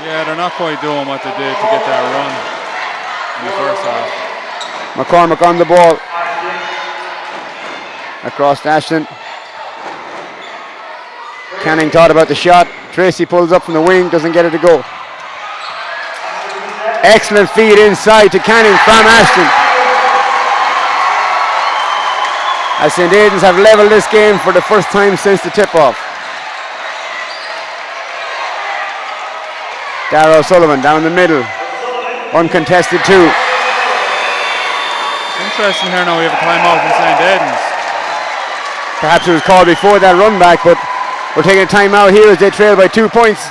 Yeah, they're not quite doing what they did to get that run in the first half. McCormick on the ball. Across to Ashton. Canning thought about the shot. Tracy pulls up from the wing, doesn't get it to go. Excellent feed inside to Canning from Ashton. As St. Aidans have levelled this game for the first time since the tip-off. Darragh O'Sullivan down the middle. Uncontested 2. Interesting here now, we have a timeout in St. Aidans. Perhaps it was called before that run back, but we're taking a timeout here as they trail by 2 points.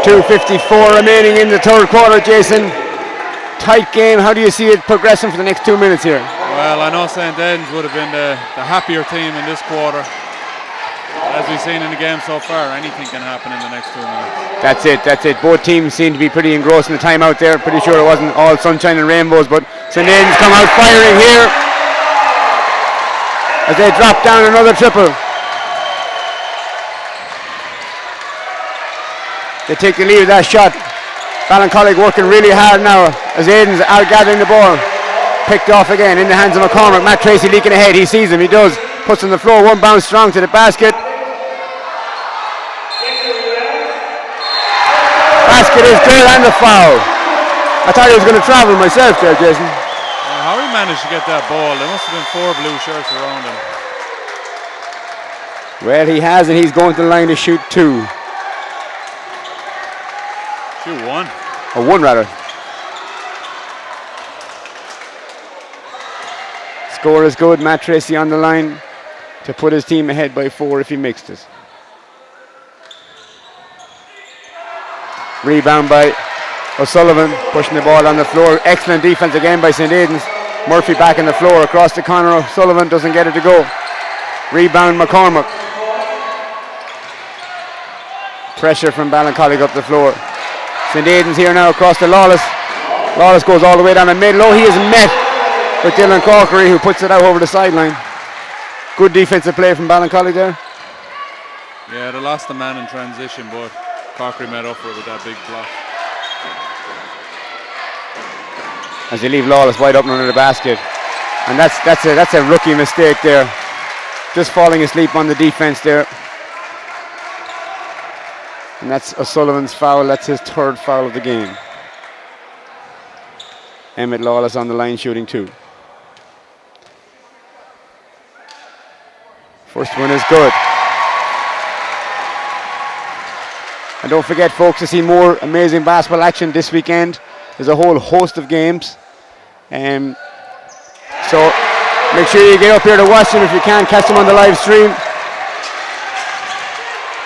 .254 remaining in the third quarter, Jason. Tight game. How do you see it progressing for the next 2 minutes here? Well, I know St. Aidans would have been the happier team in this quarter. As we've seen in the game so far, anything can happen in the next 2 minutes. That's it. Both teams seem to be pretty engrossed in the timeout there. Pretty sure it wasn't all sunshine and rainbows, but St. Aidans come out firing here as they drop down another triple. They take the lead of that shot. Ballincollig working really hard now as Aidans are gathering the ball. Picked off again in the hands of McCormick. Matt Tracy leaking ahead. He sees him. He does. Puts on the floor. One bounce strong to the basket. Basket is good and the foul. I thought he was going to travel myself there, Jason. How he managed to get that ball? There must have been 4 blue shirts around him. Well, he has, and he's going to the line to shoot 2. Shoot 1. Or 1 rather. Score is good. Matt Tracy on the line to put his team ahead by 4 if he makes it. Rebound by O'Sullivan, pushing the ball on the floor. Excellent defense again by St. Aidans. Murphy back on the floor across to Conor O'Sullivan, doesn't get it to go. Rebound McCormick. Pressure from Ballincollig up the floor. St. Aidans here now across to Lawless. Lawless goes all the way down the middle. Oh, he is met with Dylan Corkery, who puts it out over the sideline. Good defensive play from Ballincollig there. Yeah, they lost the man in transition, but Corkery made up for it with that big block. As they leave Lawless wide open under the basket. And that's a rookie mistake there. Just falling asleep on the defense there. And that's O'Sullivan's foul. That's his 3rd foul of the game. Emmett Lawless on the line shooting 2. First one is good. And don't forget, folks, to see more amazing basketball action this weekend. There's a whole host of games. So make sure you get up here to watch them if you can. Catch them on the live stream.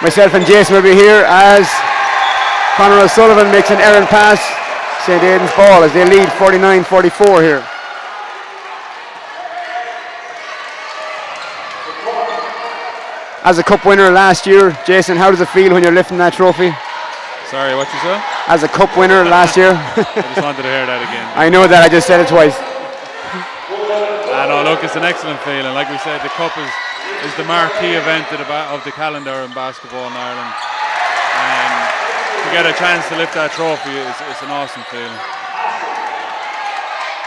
Myself and Jason will be here as Conor O'Sullivan makes an errant pass. St. Aidan's ball as they lead 49-44 here. As a cup winner last year, Jason, how does it feel when you're lifting that trophy? Sorry, what you said? As a cup winner last year. I just wanted to hear that again. I know that, I just said it twice. No, look, it's an excellent feeling. Like we said, the cup is the marquee event of the calendar in basketball in Ireland. And to get a chance to lift that trophy, it's an awesome feeling.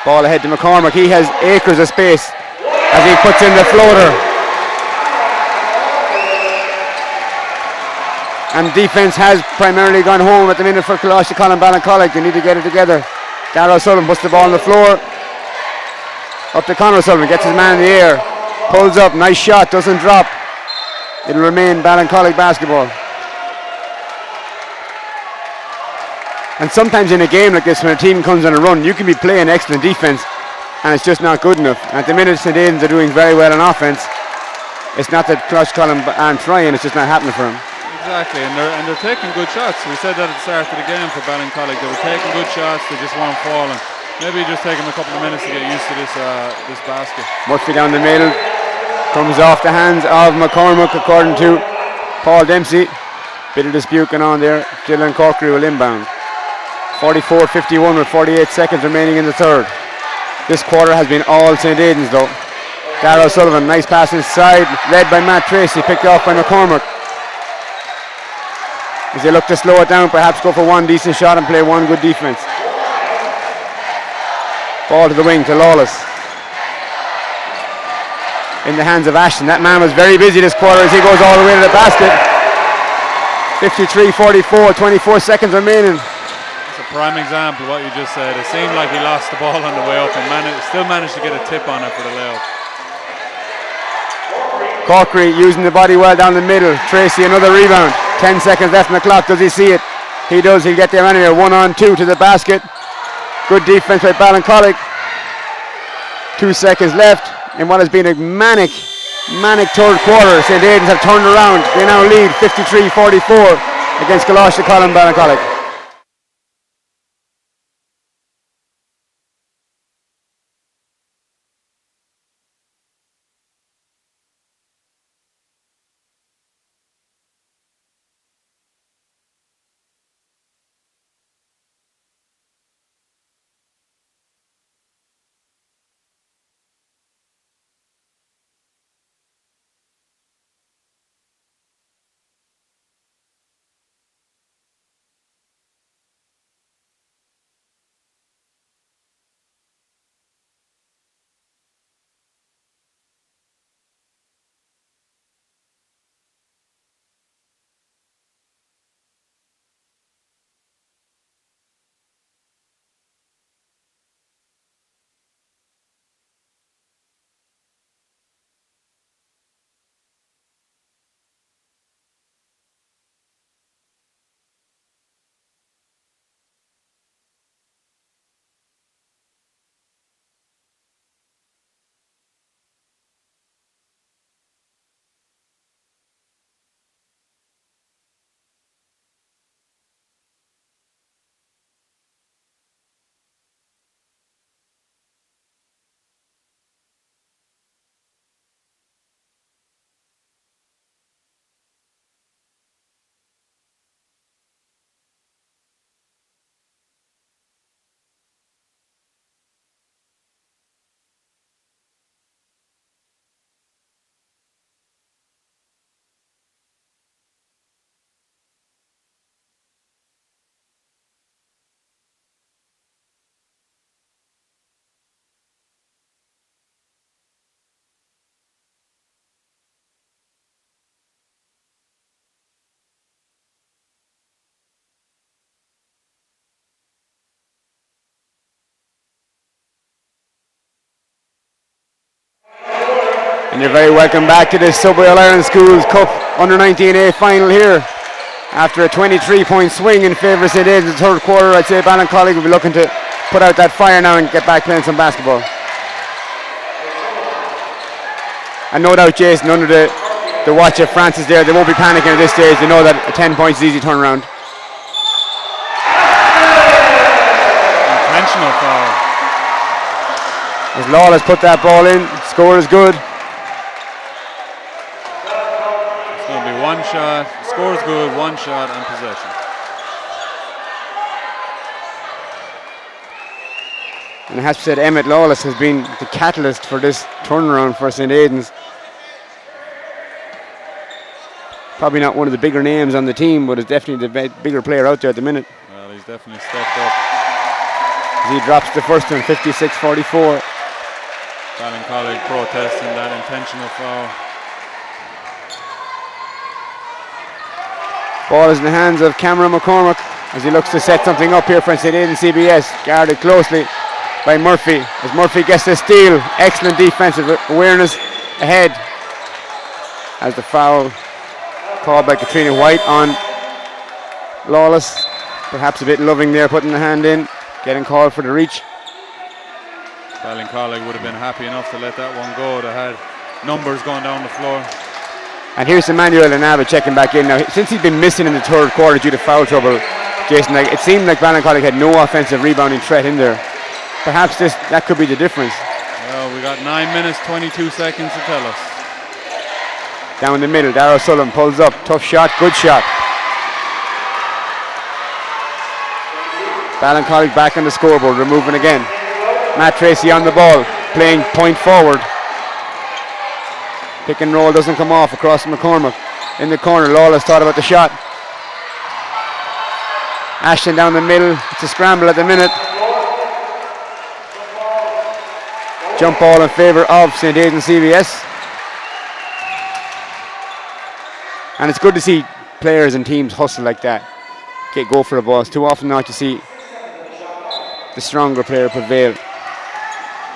Ball ahead to McCormick. He has acres of space as he puts in the floater. And defence has primarily gone home at the minute for Colaiste Choilm Ballincollig. They need to get it together. Darragh O'Sullivan puts the ball on the floor. Up to Conor O'Sullivan, gets his man in the air. Pulls up, nice shot, doesn't drop. It'll remain Ballincollig basketball. And sometimes in a game like this, when a team comes on a run, you can be playing excellent defence and it's just not good enough. At the minute, St. Aidan's are doing very well on offence. It's not that Colaiste Choilm aren't trying, it's just not happening for them. Exactly, and they're taking good shots. We said that at the start of the game for Ballincollig. They were taking good shots, they just weren't falling. Maybe just take them a couple of minutes to get used to this basket. Murphy down the middle, comes off the hands of McCormick according to Paul Dempsey. Bit of dispute going on there. Dylan Corkery will inbound. 44-51 with 48 seconds remaining in the third. This quarter has been all St. Aidan's though. Darragh O'Sullivan, nice pass inside, led by Matt Tracy, picked off by McCormick. As they look to slow it down, perhaps go for one decent shot and play one good defense. Ball to the wing to Lawless. In the hands of Ashton. That man was very busy this quarter as he goes all the way to the basket. 53-44, 24 seconds remaining. It's a prime example of what you just said. It seemed like he lost the ball on the way up and still managed to get a tip on it for the layup. Corkery using the body well down the middle. Tracy another rebound. 10 seconds left on the clock. Does he see it? He does. He'll get there anyway. 1-on-2 to the basket. Good defense by Ballincollig. 2 seconds left in what has been a manic third quarter. St. Aidan's have turned around. They now lead 53-44 against Colaiste Choilm Ballincollig. And you're very welcome back to this Subway All-Ireland Schools Cup Under 19A final here. After a 23-point swing in favour of St. Aidans in the third quarter, I'd say Ballincollig will be looking to put out that fire now and get back playing some basketball. And no doubt, Jason, under the watch of Francis there, they won't be panicking at this stage. They know that a 10 points is easy turnaround. Intentional foul. As Lawless put that ball in, score is good. It's going to be one shot, score is good, one shot and possession. And it has to be said, Emmett Lawless has been the catalyst for this turnaround for St. Aidans. Probably not one of the bigger names on the team, but is definitely the bigger player out there at the minute. Well, he's definitely stepped up. As he drops the first one, 56-44. Ballincollig protesting that intentional foul. Ball is in the hands of Cameron McCormack as he looks to set something up here for St. Aidans CBS. Guarded closely by Murphy. As Murphy gets the steal, excellent defensive awareness ahead. As the foul called by Katrina White on Lawless. Perhaps a bit loving there, putting the hand in, getting called for the reach. Ballincollig would have been happy enough to let that one go. They had numbers going down the floor. And here's Emmanuel Anava checking back in now. Since he's been missing in the third quarter due to foul trouble, Jason, it seemed like Ballincollig had no offensive rebounding threat in there. Perhaps that could be the difference. Well, we got 9 minutes, 22 seconds to tell us. Down the middle, Darragh Sullivan pulls up. Tough shot, good shot. Ballincollig back on the scoreboard, we're moving again. Matt Tracy on the ball, playing point forward. Pick and roll doesn't come off across McCormack. In the corner, Lawless thought about the shot. Ashton down the middle, it's a scramble at the minute. Jump ball in favour of St. Aidans CBS. And it's good to see players and teams hustle like that. Go for a ball. It's too often not to see the stronger player prevail.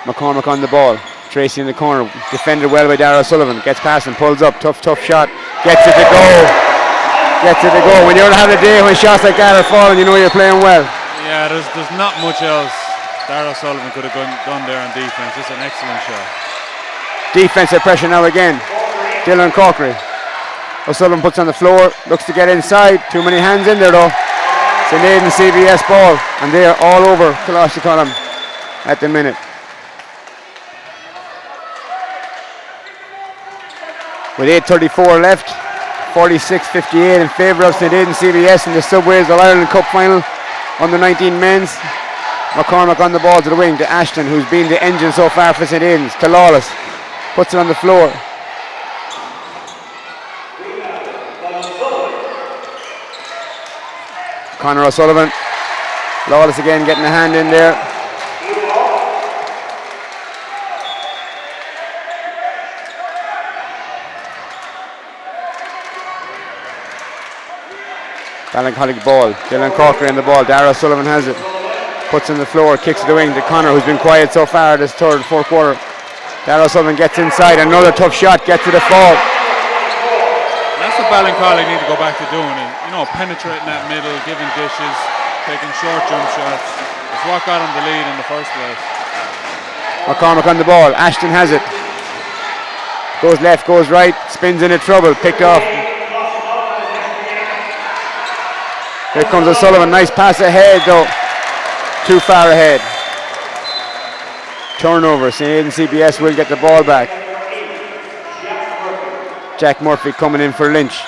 McCormack on the ball. Tracy in the corner. Defended well by Darragh Sullivan. Gets past and pulls up. Tough shot. Gets it to go. Gets it to go. When you're having a day when shots like that are falling, you know you're playing well. Yeah, there's not much else Darragh Sullivan could have done there on defense. It's an excellent shot. Defensive pressure now again. Dylan Corkery. O'Sullivan puts on the floor. Looks to get inside. Too many hands in there though. St. Aidans CBS ball. And they are all over Colaiste Choilm at the minute. With 8:34 left, 46-58 in favour of St. Aidans CBS in the Subways All-Ireland Cup final, under 19 men's. McCormack on the ball to the wing to Ashton, who's been the engine so far for St. Aidans, to Lawless, puts it on the floor. Conor O'Sullivan, Lawless again getting a hand in there. Ballincollig ball, Dylan Corker in the ball, Darragh Sullivan has it, puts it on the floor, kicks it the wing to Conor, who's been quiet so far this third, fourth quarter. Darragh Sullivan gets inside, another tough shot, gets to the fall. That's what Ballincollig need to go back to doing, penetrating that middle, giving dishes, taking short jump shots. It's what got him the lead in the first place. McCormack on the ball, Ashton has it. Goes left, goes right, spins into trouble, picked off. Here comes O'Sullivan, nice pass ahead though. Too far ahead. Turnover, St. Aidans CBS will get the ball back. Jack Murphy coming in for Lynch.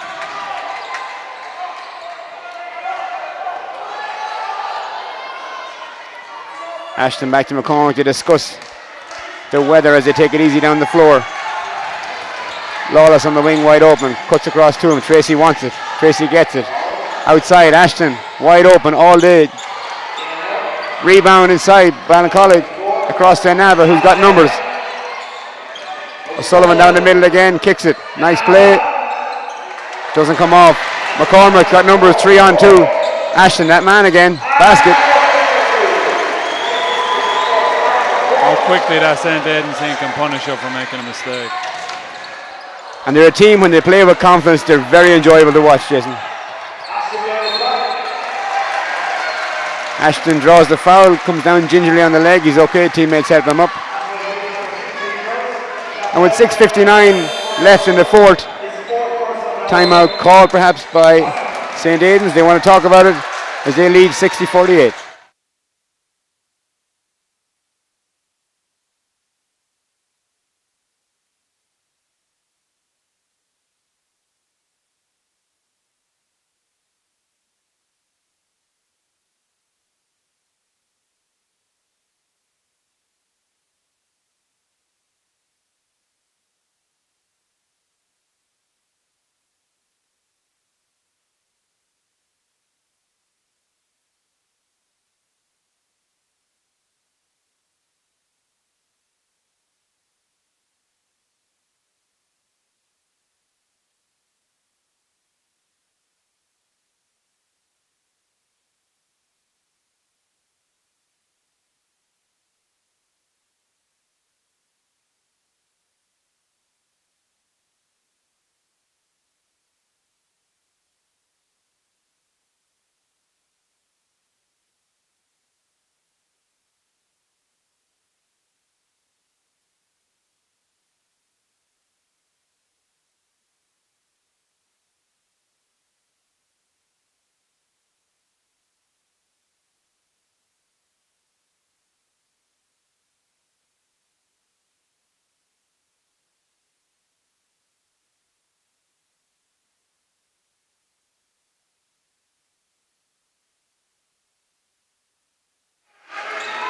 Ashton back to McCormack to discuss the weather as they take it easy down the floor. Lawless on the wing, wide open, cuts across to him. Tracy wants it, Tracy gets it. Outside, Ashton, wide open all day. Rebound inside, Ballincollig across to Anava, who's got numbers. O'Sullivan down the middle again, kicks it. Nice play. Doesn't come off. McCormack's got numbers, 3-on-2. Ashton, that man again. Basket. How quickly that St. Aidans team can punish you for making a mistake. And they're a team, when they play with confidence, they're very enjoyable to watch, Jason. Ashton draws the foul, comes down gingerly on the leg. He's okay, teammates help him up. And with 6:59 left in the fourth, timeout called perhaps by St. Aidans. They want to talk about it as they lead 60-48.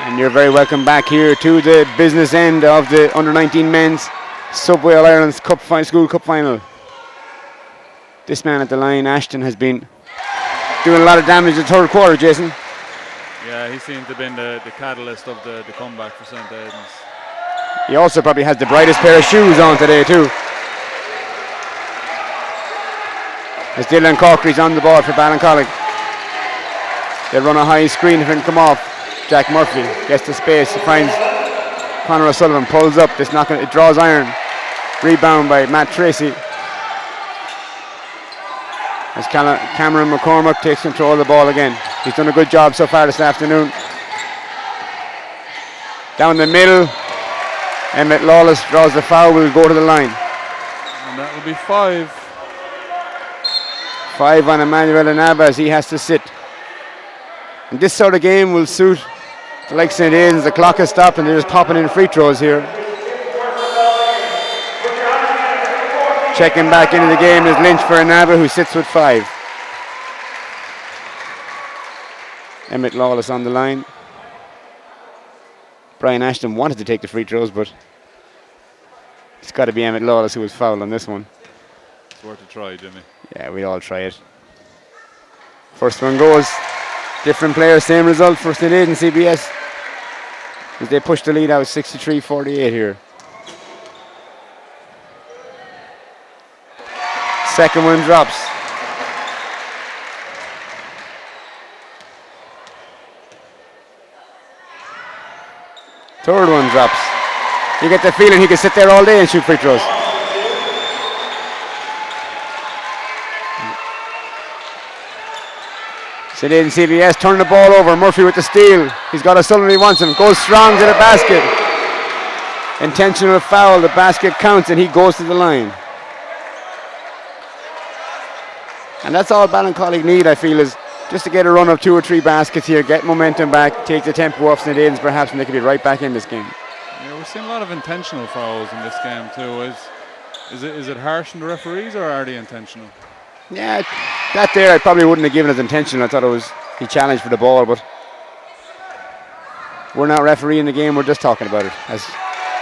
And you're very welcome back here to the business end of the under-19 men's Subway All-Ireland's School Cup final. This man at the line, Ashton, has been doing a lot of damage in the third quarter, Jason. Yeah, he seemed to have been the catalyst of the comeback for St. Aidans. He also probably has the brightest pair of shoes on today too. As Dylan Corkery's on the ball for Ballincollig. They run a high screen for him to come off. Jack Murphy gets to space, he finds Conor O'Sullivan, pulls up, it draws iron. Rebound by Matt Tracy. As Cameron McCormack takes control of the ball again. He's done a good job so far this afternoon. Down the middle, Emmett Lawless draws the foul, will go to the line. And that will be 5. 5 on Emmanuel Inaba as he has to sit. And this sort of game will suit the like St. Aidans. The clock has stopped and they're just popping in free throws here. Checking back into the game is Lynch for Inaba, who sits with 5. Emmett Lawless on the line. Brian Ashton wanted to take the free throws, but it's got to be Emmett Lawless who was fouled on this one. It's worth a try, Jimmy. Yeah, we all try it. First one goes. Different players, same result for St. Aidans CBS as they push the lead out 63-48 here. Second one drops. Third one drops. You get the feeling he could sit there all day and shoot free throws. St. Aidans CBS turn the ball over. Murphy with the steal. He's got O'Sullivan, he wants him. Goes strong to the basket. Intentional foul. The basket counts and he goes to the line. And that's all Ballincollig need, I feel, is just to get a run of 2 or 3 baskets here, get momentum back, take the tempo off St. Aidans perhaps, and they could be right back in this game. Yeah, we're seeing a lot of intentional fouls in this game too. Is it harsh on the referees or are they intentional? Yeah, that there I probably wouldn't have given as intentional. I thought it was, he challenged for the ball, but we're not refereeing the game, we're just talking about it. As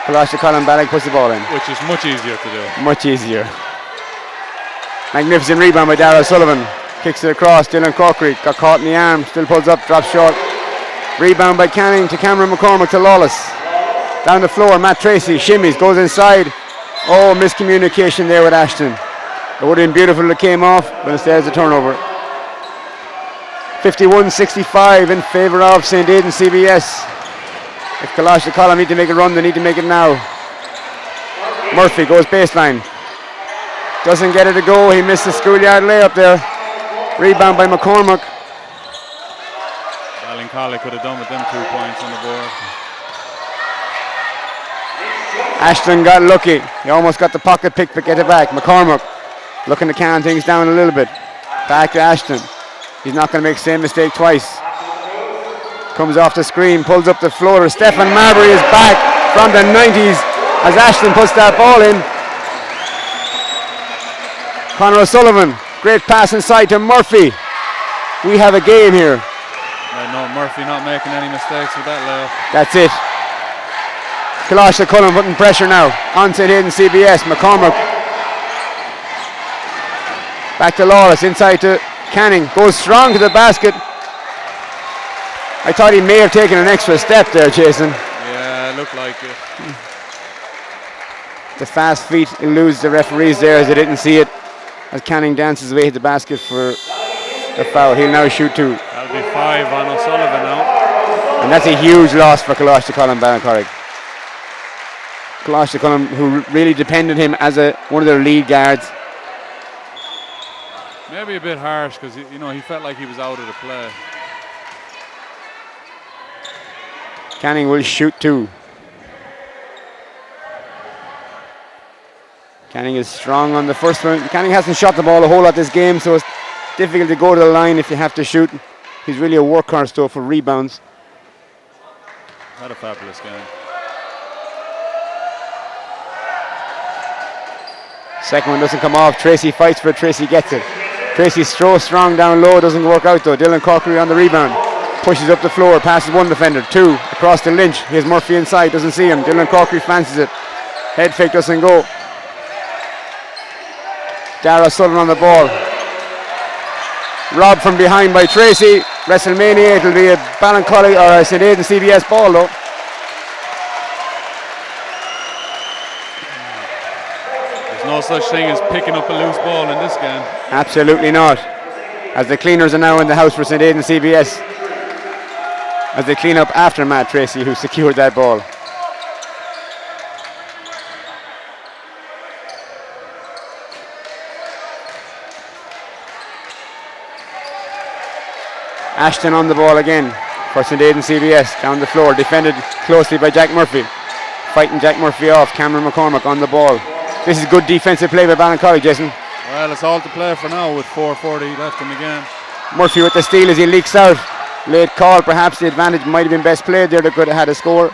Colaiste Choilm Ballincollig puts the ball in. Which is much easier to do. Much easier. Magnificent rebound by Darragh Sullivan. Kicks it across, Dylan Corkery got caught in the arm, still pulls up, drops short. Rebound by Canning to Cameron McCormack to Lawless. Down the floor, Matt Tracy shimmies, goes inside. Oh, miscommunication there with Ashton. It would have been beautiful if it came off, but instead it's a turnover. 51-65 in favour of St. Aidans CBS. If Colaiste Choilm need to make a run, they need to make it now. Murphy goes baseline. Doesn't get it to go. He missed the schoolyard layup there. Rebound by McCormack. Ballincollig could have done with them 2 points on the board. Ashton got lucky. He almost got the pocket pick, but get it back. McCormack looking to calm things down a little bit. Back to Ashton. He's not going to make the same mistake twice. Comes off the screen, pulls up the floater. Stephen Marbury is back from the 90s as Ashton puts that ball in. Conor O'Sullivan, great pass inside to Murphy. We have a game here. No, Murphy not making any mistakes with that layup. That's it. Colaiste Choilm putting pressure now onto Aidans CBS. McCormack back to Lawless, inside to Canning. Goes strong to the basket. I thought he may have taken an extra step there, Jason. Yeah, it looked like it. The fast feet eludes the referees there as they didn't see it. As Canning dances away to the basket for a foul. He'll now shoot 2. That'll be 5 on O'Sullivan now. And that's a huge loss for Colaiste Choilm Ballincollig. Colaiste Choilm, who really depended him as one of their lead guards. Maybe a bit harsh because he felt like he was out of the play. Canning will shoot 2. Canning is strong on the first one. Canning hasn't shot the ball a whole lot this game, so it's difficult to go to the line if you have to shoot. He's really a workhorse though for rebounds. Had a fabulous game. Second one doesn't come off. Tracy fights for it. Tracy gets it. Tracy throws strong down low. Doesn't work out though. Dylan Corkery on the rebound. Pushes up the floor. Passes one defender. 2 across to Lynch. Here's Murphy inside. Doesn't see him. Dylan Corkery fancies it. Head fake doesn't go. Dara Sullivan on the ball. Robbed from behind by Tracy. WrestleMania. It'll be a Ballincollig or a St. Aidans CBS ball though. No such thing as picking up a loose ball in this game. Absolutely not. As the cleaners are now in the house for St. Aidans CBS. As they clean up after Matt Tracy, who secured that ball. Ashton on the ball again for St. Aidans CBS. Down the floor, defended closely by Jack Murphy. Fighting Jack Murphy off. Cameron McCormack on the ball. This is good defensive play by Ballincollig, Jason. Well, it's all to play for now with 4:40 left in the game. Murphy with the steal as he leaks out. Late call, perhaps the advantage might have been best played there. They could have had a score.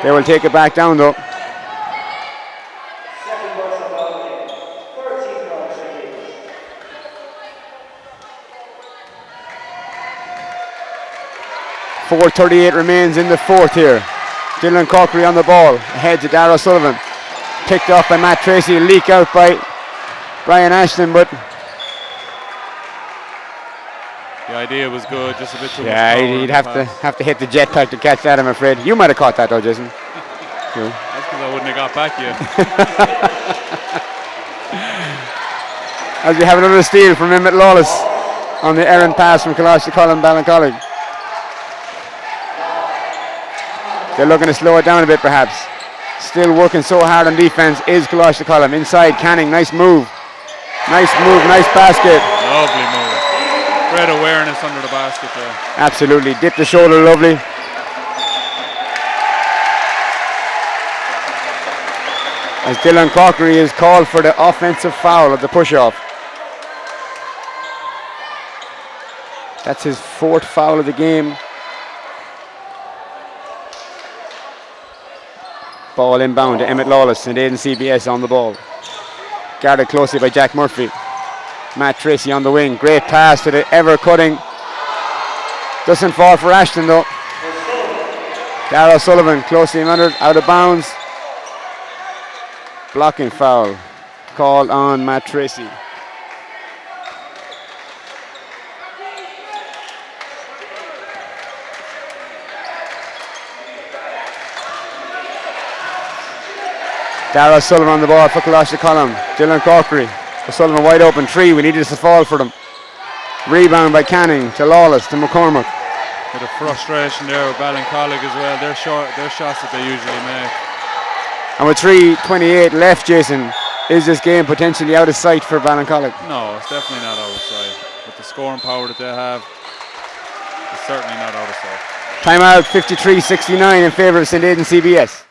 They will take it back down though. .4:38 remains in the fourth here. Dylan Corkery on the ball. Ahead to Dara Sullivan. Picked off by Matt Tracy. Leak out by Brian Ashton, but the idea was good, just a bit too much. Yeah, he'd have to hit the jetpack to catch that, I'm afraid. You might have caught that though, Jason. That's because I wouldn't have got back yet. As we have another steal from Emmett Lawless on the errant pass from Colaiste Choilm Ballincollig. They're looking to slow it down a bit perhaps. Still working so hard on defense is Colaiste Choilm. Inside, Canning, nice move. Nice move, nice basket. Lovely move. Great awareness under the basket there. Absolutely, dipped the shoulder, lovely. As Dylan Corkery is called for the offensive foul of the push-off. That's his 4th foul of the game. Ball inbound to Emmett Lawless and Aidans CBS on the ball. Guarded closely by Jack Murphy. Matt Tracy on the wing. Great pass to the ever-cutting. Doesn't fall for Ashton though. Dara Sullivan closely monitored, out of bounds. Blocking foul called on Matt Tracy. Dara Sullivan on the ball for Colaiste Choilm. Dylan Corkery. Sullivan wide open 3. We needed this to fall for them. Rebound by Canning to Lawless to McCormack. Bit of frustration there with Ballincollig as well. Their shots that they usually make. And with 3:28 left, Jason, Is this game potentially out of sight for Ballincollig? No, it's definitely not out of sight. With the scoring power that they have, it's certainly not out of sight. Timeout 53-69 in favour of St. Aidans CBS.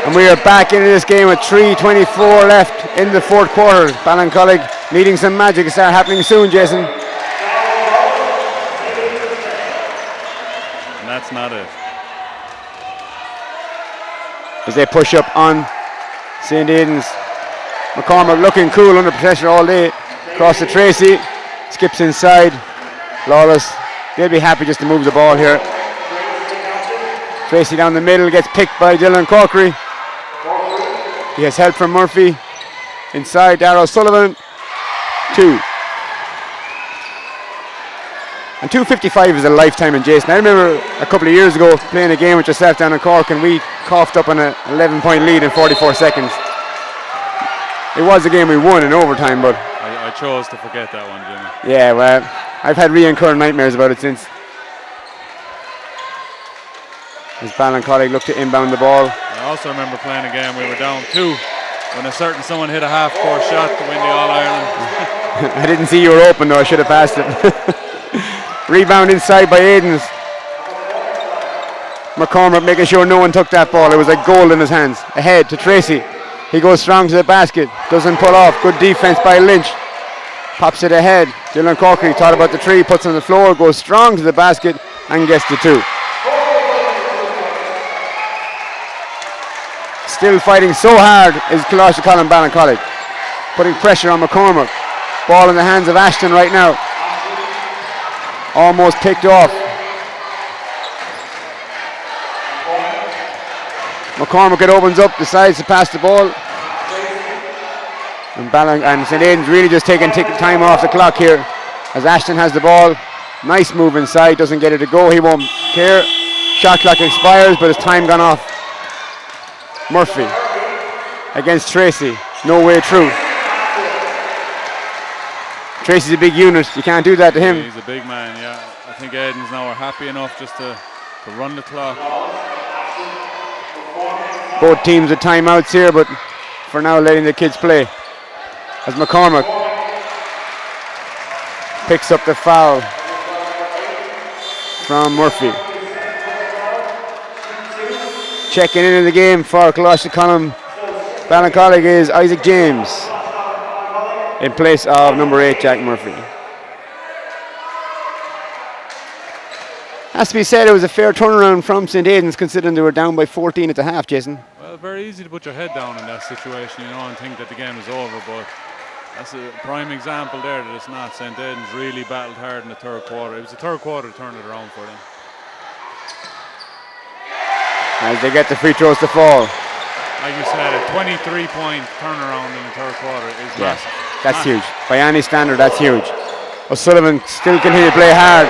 And we are back into this game with 3:24 left in the fourth quarter. Ballincollig needing some magic to start happening soon, Jason. And that's not it. As they push up on St. Aidans. McCormick looking cool under pressure all day. Across to Tracy. Skips inside. Lawless. They'll be happy just to move the ball here. Tracy down the middle, gets picked by Dylan Corkery. He has help from Murphy. Inside, Darrow Sullivan. 2. And 2:55 is a lifetime in Jason. I remember a couple of years ago playing a game with yourself down in Cork, and we coughed up on an 11-point lead in 44 seconds. It was a game we won in overtime, but I chose to forget that one, Jimmy. yeah, well, I've had recurring nightmares about it since. As Ballincollig looked to inbound the ball. I also remember playing a game we were down 2 when a certain someone hit a half-court shot to win the All-Ireland. I didn't see you were open though, I should have passed it. Rebound inside by Aidans. McCormick making sure no one took that ball. It was like gold in his hands. Ahead to Tracy. He goes strong to the basket. Doesn't pull off. Good defense by Lynch. Pops it ahead. Dylan Corkery thought about the 3, puts it on the floor, goes strong to the basket and gets the 2. Still fighting so hard is Colaiste Choilm Ballincollig. Putting pressure on McCormick. Ball in the hands of Ashton right now. Almost picked off. McCormick, it opens up, decides to pass the ball. And St. Aidans really just taking time off the clock here as Ashton has the ball. Nice move inside, doesn't get it to go, he won't care. Shot clock expires, but his time gone off. Murphy against Tracy, no way through. Tracy's a big unit, you can't do that to him. He's a big man, yeah. I think Aidans now are happy enough just to run the clock. Both teams with timeouts here, but for now letting the kids play. As McCormick picks up the foul from Murphy. Checking into the game for Colaiste Choilm Ballincollig is Isaac James in place of number 8 Jack Murphy. Has to be said, it was a fair turnaround from St. Aidans considering they were down by 14 at the half, Jason. Well, very easy to put your head down in that situation, you know, and think that the game is over, but that's a prime example there that it's not. St. Aidans really battled hard in the third quarter. It was the third quarter to turn it around for them. As they get the free throws to fall. Like you said, a 23-point turnaround in the third quarter is massive. That's huge. By any standard, that's huge. O'Sullivan still continue to play hard.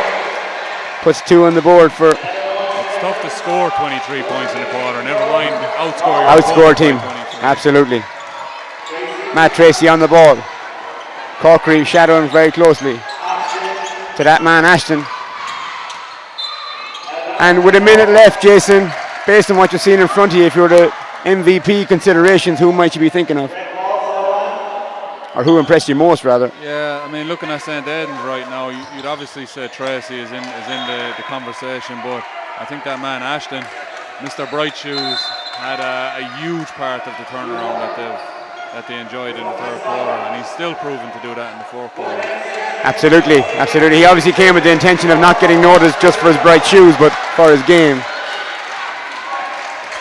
Puts 2 on the board for... It's tough to score 23 points in a quarter, never mind outscore your outscore team. Absolutely. Matt Tracy on the ball. Corkery shadowing very closely to that man Ashton. And with a minute left, Jason, based on what you're seeing in front of you, if you're the MVP considerations, who might you be thinking of? Or who impressed you most, rather? Yeah, I mean, looking at St. Aidans right now, you'd obviously say Tracy is in the conversation, but I think that man Ashton, Mr. Bright Shoes, had a huge part of the turnaround that they enjoyed in the third quarter, and he's still proven to do that in the fourth quarter. Absolutely, absolutely. He obviously came with the intention of not getting noticed just for his bright shoes, but for his game.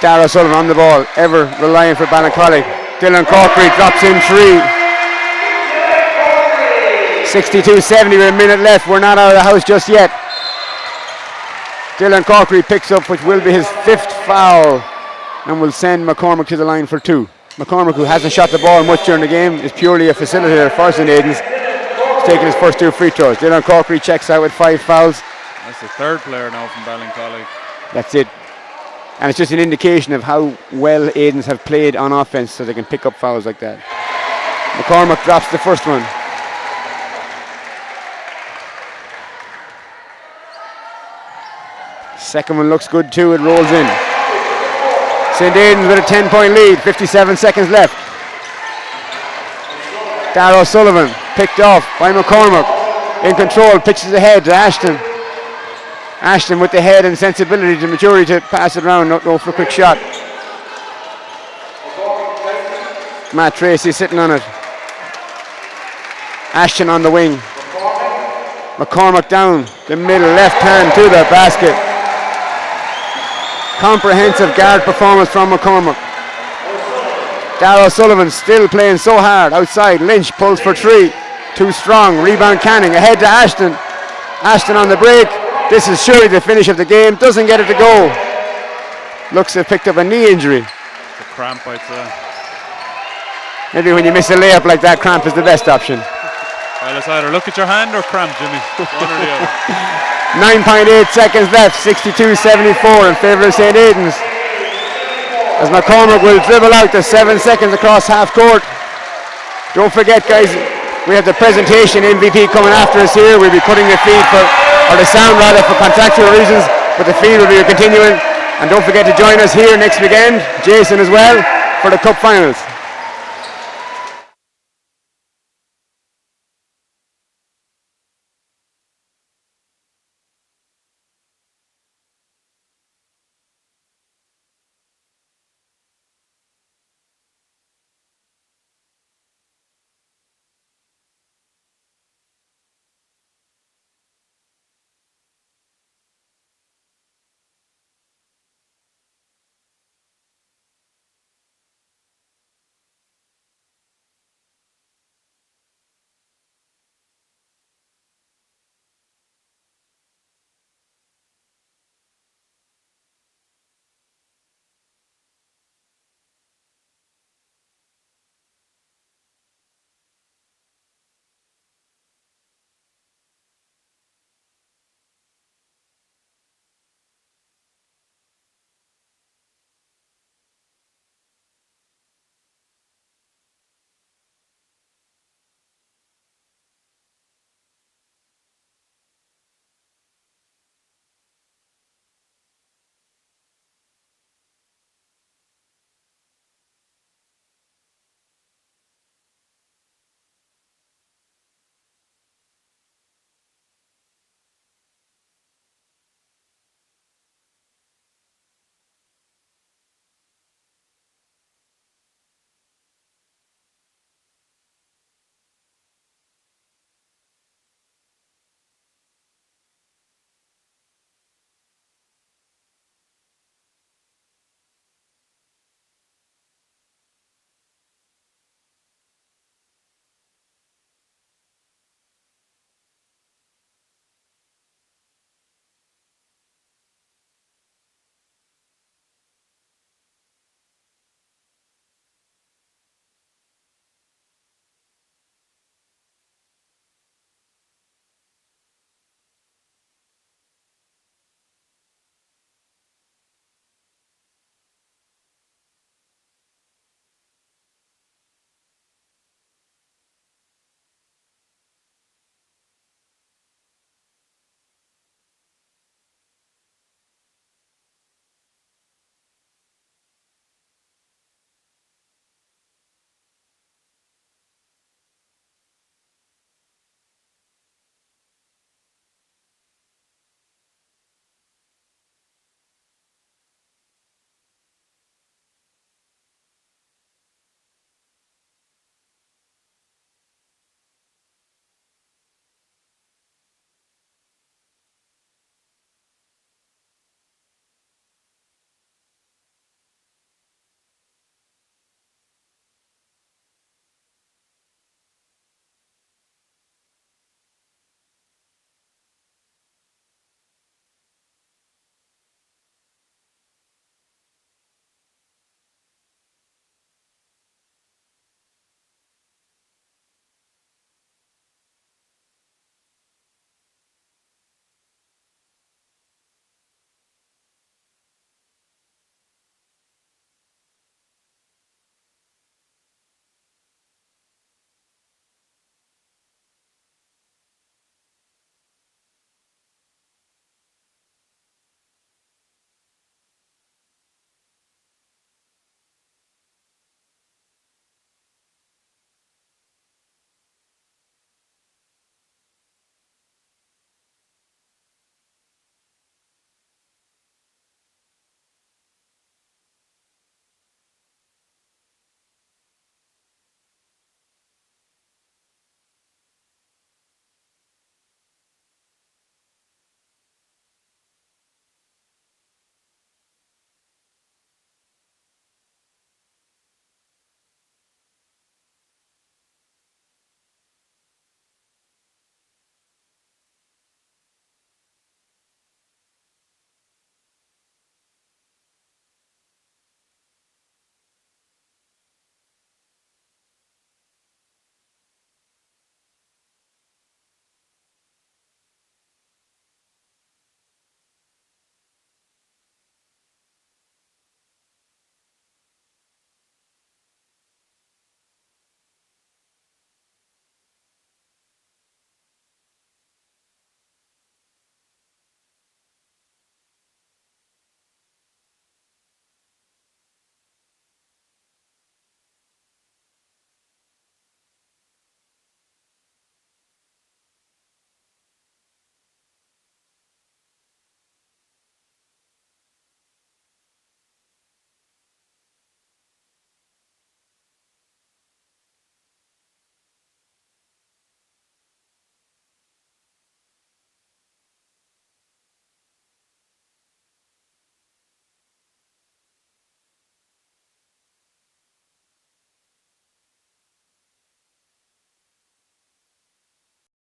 Darragh Sullivan on the ball, ever relying for Ballincollig. Dylan Corkery drops in 3. 62-70 with a minute left. We're not out of the house just yet. Dylan Corkery picks up, which will be his 5th foul, and will send McCormick to the line for 2. McCormick, who hasn't shot the ball much during the game, is purely a facilitator for St. Aidans. He's taking his first 2 free throws. Dylan Corkery checks out with 5 fouls. That's the 3rd player now from Ballincollig. That's it. And it's just an indication of how well Aidans have played on offense, so they can pick up fouls like that. McCormick drops the first one. Second one looks good too, it rolls in. St. Aidans with a 10-point lead, 57 seconds left. Darragh Sullivan picked off by McCormick. In control, pitches ahead to Ashton. Ashton with the head and sensibility to maturity to pass it around, not go for a quick shot. Matt Tracy sitting on it. Ashton on the wing. McCormick down the middle, left hand to the basket. Comprehensive guard performance from McCormick. Darragh Sullivan still playing so hard outside. Lynch pulls for 3. Too strong. Rebound Canning ahead to Ashton. Ashton on the break. This is surely the finish of the game. Doesn't get it to go. Looks to have picked up a knee injury. It's a cramp, I'd say. Maybe when you miss a layup like that, cramp is the best option. Well, it's either look at your hand or cramp, Jimmy. One or the other. 9.8 seconds left, 62-74 in favour of St. Aidans. As McCormick will dribble out the 7 seconds across half court. Don't forget, guys, we have the presentation MVP coming after us here. We'll be putting the feed or the sound rather, for contractual reasons, but the feed will be continuing. And don't forget to join us here next weekend, Jason as well, for the Cup Finals.